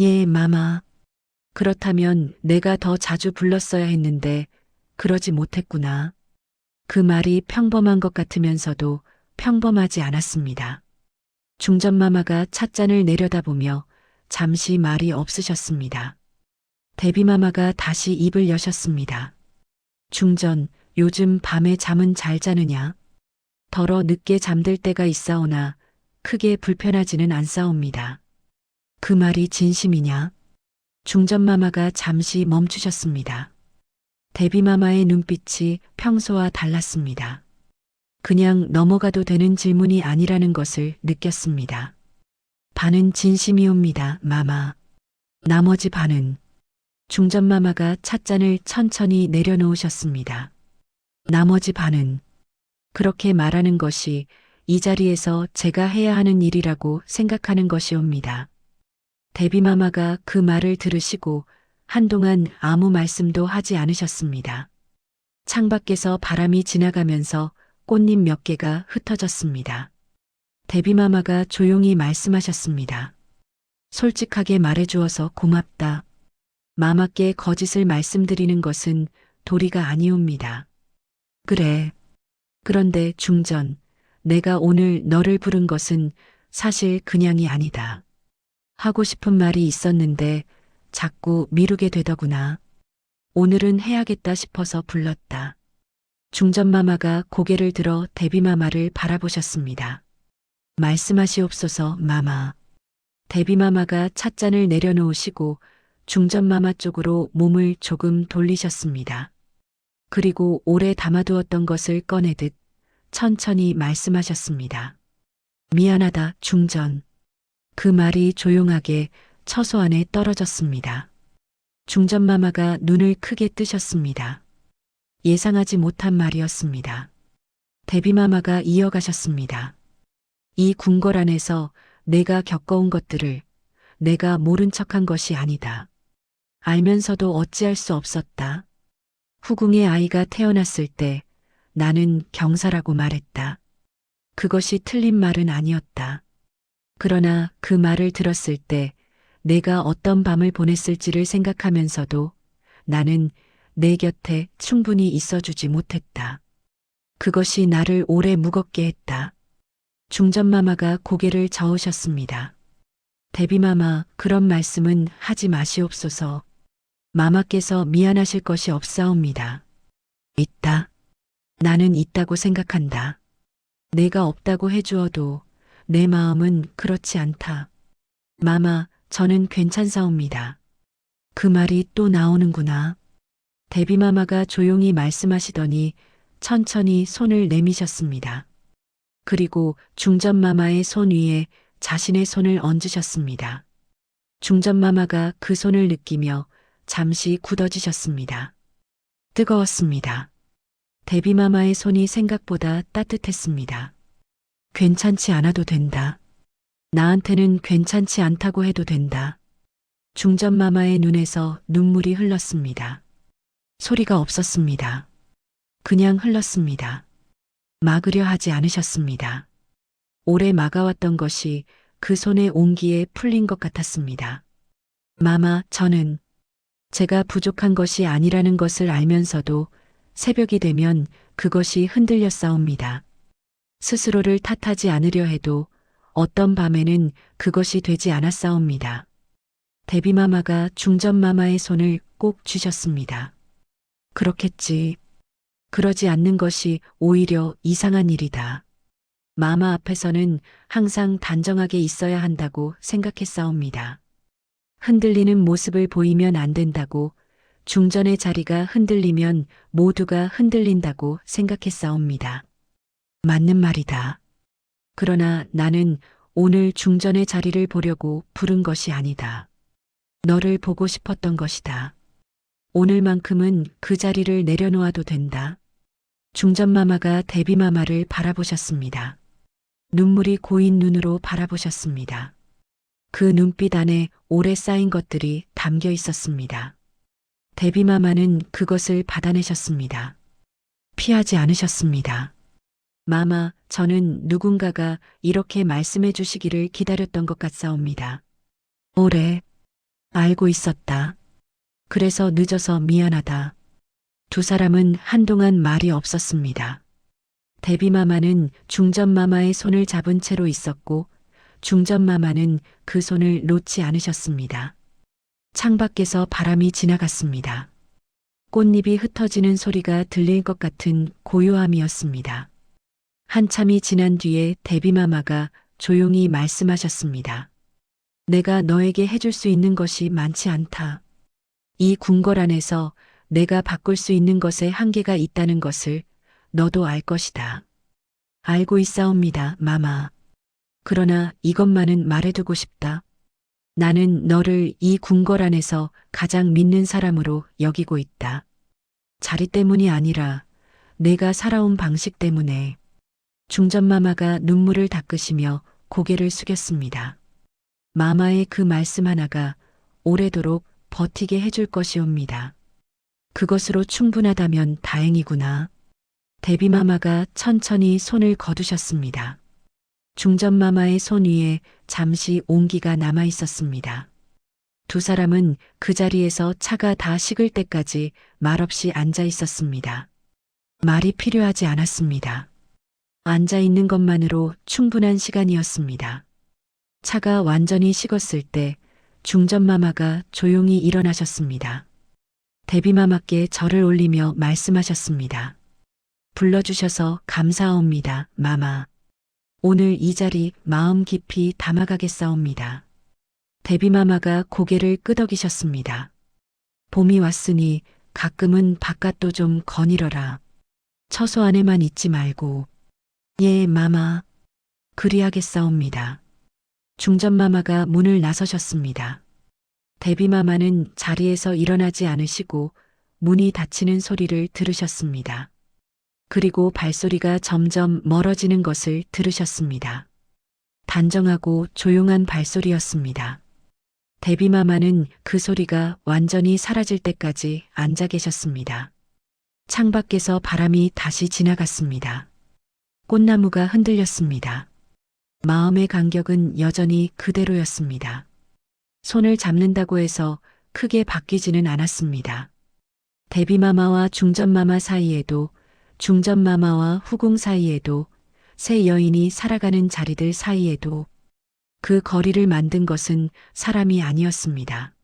예, 마마. 그렇다면 내가 더 자주 불렀어야 했는데 그러지 못했구나. 그 말이 평범한 것 같으면서도 평범하지 않았습니다. 중전마마가 찻잔을 내려다보며 잠시 말이 없으셨습니다. 데비마마가 다시 입을 여셨습니다. 중전, 요즘 밤에 잠은 잘 자느냐? 더러 늦게 잠들 때가 있사오나 크게 불편하지는 않사옵니다. 그 말이 진심이냐? 중전마마가 잠시 멈추셨습니다. 데비마마의 눈빛이 평소와 달랐습니다. 그냥 넘어가도 되는 질문이 아니라는 것을 느꼈습니다. 반은 진심이옵니다, 마마. 나머지 반은 중전마마가 찻잔을 천천히 내려놓으셨습니다. 나머지 반은 그렇게 말하는 것이 이 자리에서 제가 해야 하는 일이라고 생각하는 것이옵니다. 데비마마가 그 말을 들으시고 한동안 아무 말씀도 하지 않으셨습니다. 창밖에서 바람이 지나가면서 꽃잎 몇 개가 흩어졌습니다. 데비마마가 조용히 말씀하셨습니다. 솔직하게 말해주어서 고맙다. 마마께 거짓을 말씀드리는 것은 도리가 아니옵니다. 그래. 그런데 중전, 내가 오늘 너를 부른 것은 사실 그냥이 아니다. 하고 싶은 말이 있었는데 자꾸 미루게 되더구나. 오늘은 해야겠다 싶어서 불렀다. 중전마마가 고개를 들어 데비마마를 바라보셨습니다. 말씀하시옵소서, 마마. 데비마마가 찻잔을 내려놓으시고 중전마마 쪽으로 몸을 조금 돌리셨습니다. 그리고 오래 담아두었던 것을 꺼내듯 천천히 말씀하셨습니다. 미안하다, 중전. 그 말이 조용하게 처소 안에 떨어졌습니다. 중전마마가 눈을 크게 뜨셨습니다. 예상하지 못한 말이었습니다. 데비마마가 이어가셨습니다. 이 궁궐 안에서 내가 겪어온 것들을 내가 모른 척한 것이 아니다. 알면서도 어찌할 수 없었다. 후궁의 아이가 태어났을 때 나는 경사라고 말했다. 그것이 틀린 말은 아니었다. 그러나 그 말을 들었을 때 내가 어떤 밤을 보냈을지를 생각하면서도 나는 내 곁에 충분히 있어주지 못했다. 그것이 나를 오래 무겁게 했다. 중전마마가 고개를 저으셨습니다. 데비마마, 그런 말씀은 하지 마시옵소서. 마마께서 미안하실 것이 없사옵니다. 있다. 나는 있다고 생각한다. 내가 없다고 해주어도 내 마음은 그렇지 않다. 마마, 저는 괜찮사옵니다. 그 말이 또 나오는구나. 데비마마가 조용히 말씀하시더니 천천히 손을 내미셨습니다. 그리고 중전마마의 손 위에 자신의 손을 얹으셨습니다. 중전마마가 그 손을 느끼며 잠시 굳어지셨습니다. 뜨거웠습니다. 데비마마의 손이 생각보다 따뜻했습니다. 괜찮지 않아도 된다. 나한테는 괜찮지 않다고 해도 된다. 중전마마의 눈에서 눈물이 흘렀습니다. 소리가 없었습니다. 그냥 흘렀습니다. 막으려 하지 않으셨습니다. 오래 막아왔던 것이 그 손의 온기에 풀린 것 같았습니다. 마마, 저는 제가 부족한 것이 아니라는 것을 알면서도 새벽이 되면 그것이 흔들렸사옵니다. 스스로를 탓하지 않으려 해도 어떤 밤에는 그것이 되지 않았사옵니다. 데비마마가 중전마마의 손을 꼭 쥐셨습니다. 그렇겠지. 그러지 않는 것이 오히려 이상한 일이다. 마마 앞에서는 항상 단정하게 있어야 한다고 생각했사옵니다. 흔들리는 모습을 보이면 안 된다고, 중전의 자리가 흔들리면 모두가 흔들린다고 생각했사옵니다. 맞는 말이다. 그러나 나는 오늘 중전의 자리를 보려고 부른 것이 아니다. 너를 보고 싶었던 것이다. 오늘만큼은 그 자리를 내려놓아도 된다. 중전마마가 데비마마를 바라보셨습니다. 눈물이 고인 눈으로 바라보셨습니다. 그 눈빛 안에 오래 쌓인 것들이 담겨 있었습니다. 데비마마는 그것을 받아내셨습니다. 피하지 않으셨습니다. 마마, 저는 누군가가 이렇게 말씀해 주시기를 기다렸던 것 같사옵니다. 오래 알고 있었다. 그래서 늦어서 미안하다. 두 사람은 한동안 말이 없었습니다. 데비마마는 중전마마의 손을 잡은 채로 있었고 중전마마는 그 손을 놓지 않으셨습니다. 창밖에서 바람이 지나갔습니다. 꽃잎이 흩어지는 소리가 들릴 것 같은 고요함이었습니다. 한참이 지난 뒤에 데비마마가 조용히 말씀하셨습니다. 내가 너에게 해줄 수 있는 것이 많지 않다. 이 궁궐 안에서 내가 바꿀 수 있는 것에 한계가 있다는 것을 너도 알 것이다. 알고 있사옵니다, 마마. 그러나 이것만은 말해두고 싶다. 나는 너를 이 궁궐 안에서 가장 믿는 사람으로 여기고 있다. 자리 때문이 아니라 내가 살아온 방식 때문에. 중전마마가 눈물을 닦으시며 고개를 숙였습니다. 마마의 그 말씀 하나가 오래도록 버티게 해줄 것이옵니다. 그것으로 충분하다면 다행이구나. 데비마마가 천천히 손을 거두셨습니다. 중전마마의 손 위에 잠시 온기가 남아 있었습니다. 두 사람은 그 자리에서 차가 다 식을 때까지 말없이 앉아 있었습니다. 말이 필요하지 않았습니다. 앉아 있는 것만으로 충분한 시간이었습니다. 차가 완전히 식었을 때 중전마마가 조용히 일어나셨습니다. 데비마마께 절을 올리며 말씀하셨습니다. 불러주셔서 감사합니다, 마마. 오늘 이 자리 마음 깊이 담아가겠사옵니다. 데비마마가 고개를 끄덕이셨습니다. 봄이 왔으니 가끔은 바깥도 좀 거닐어라. 처소 안에만 있지 말고. 예, 마마. 그리하겠사옵니다. 중전마마가 문을 나서셨습니다. 데비마마는 자리에서 일어나지 않으시고 문이 닫히는 소리를 들으셨습니다. 그리고 발소리가 점점 멀어지는 것을 들으셨습니다. 단정하고 조용한 발소리였습니다. 데비마마는 그 소리가 완전히 사라질 때까지 앉아 계셨습니다. 창밖에서 바람이 다시 지나갔습니다. 꽃나무가 흔들렸습니다. 마음의 간격은 여전히 그대로였습니다. 손을 잡는다고 해서 크게 바뀌지는 않았습니다. 데비마마와 중전마마 사이에도 중전마마와 후궁 사이에도 세 여인이 살아가는 자리들 사이에도 그 거리를 만든 것은 사람이 아니었습니다.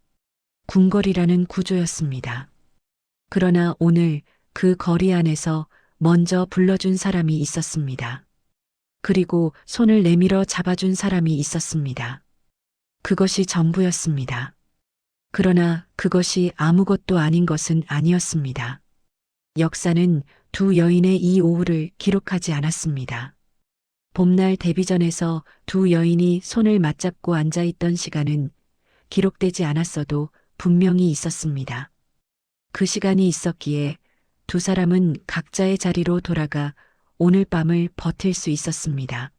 궁궐이라는 구조였습니다. 그러나 오늘 그 거리 안에서 먼저 불러준 사람이 있었습니다. 그리고 손을 내밀어 잡아준 사람이 있었습니다. 그것이 전부였습니다. 그러나 그것이 아무것도 아닌 것은 아니었습니다. 역사는 두 여인의 이 오후를 기록하지 않았습니다. 봄날 데뷔전에서 두 여인이 손을 맞잡고 앉아있던 시간은 기록되지 않았어도 분명히 있었습니다. 그 시간이 있었기에 두 사람은 각자의 자리로 돌아가 오늘 밤을 버틸 수 있었습니다.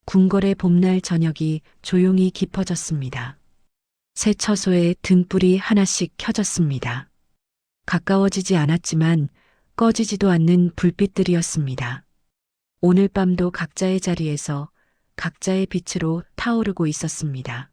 궁궐의 봄날 저녁이 조용히 깊어졌습니다. 새 처소에 등불이 하나씩 켜졌습니다. 가까워지지 않았지만 꺼지지도 않는 불빛들이었습니다. 오늘 밤도 각자의 자리에서 각자의 빛으로 타오르고 있었습니다.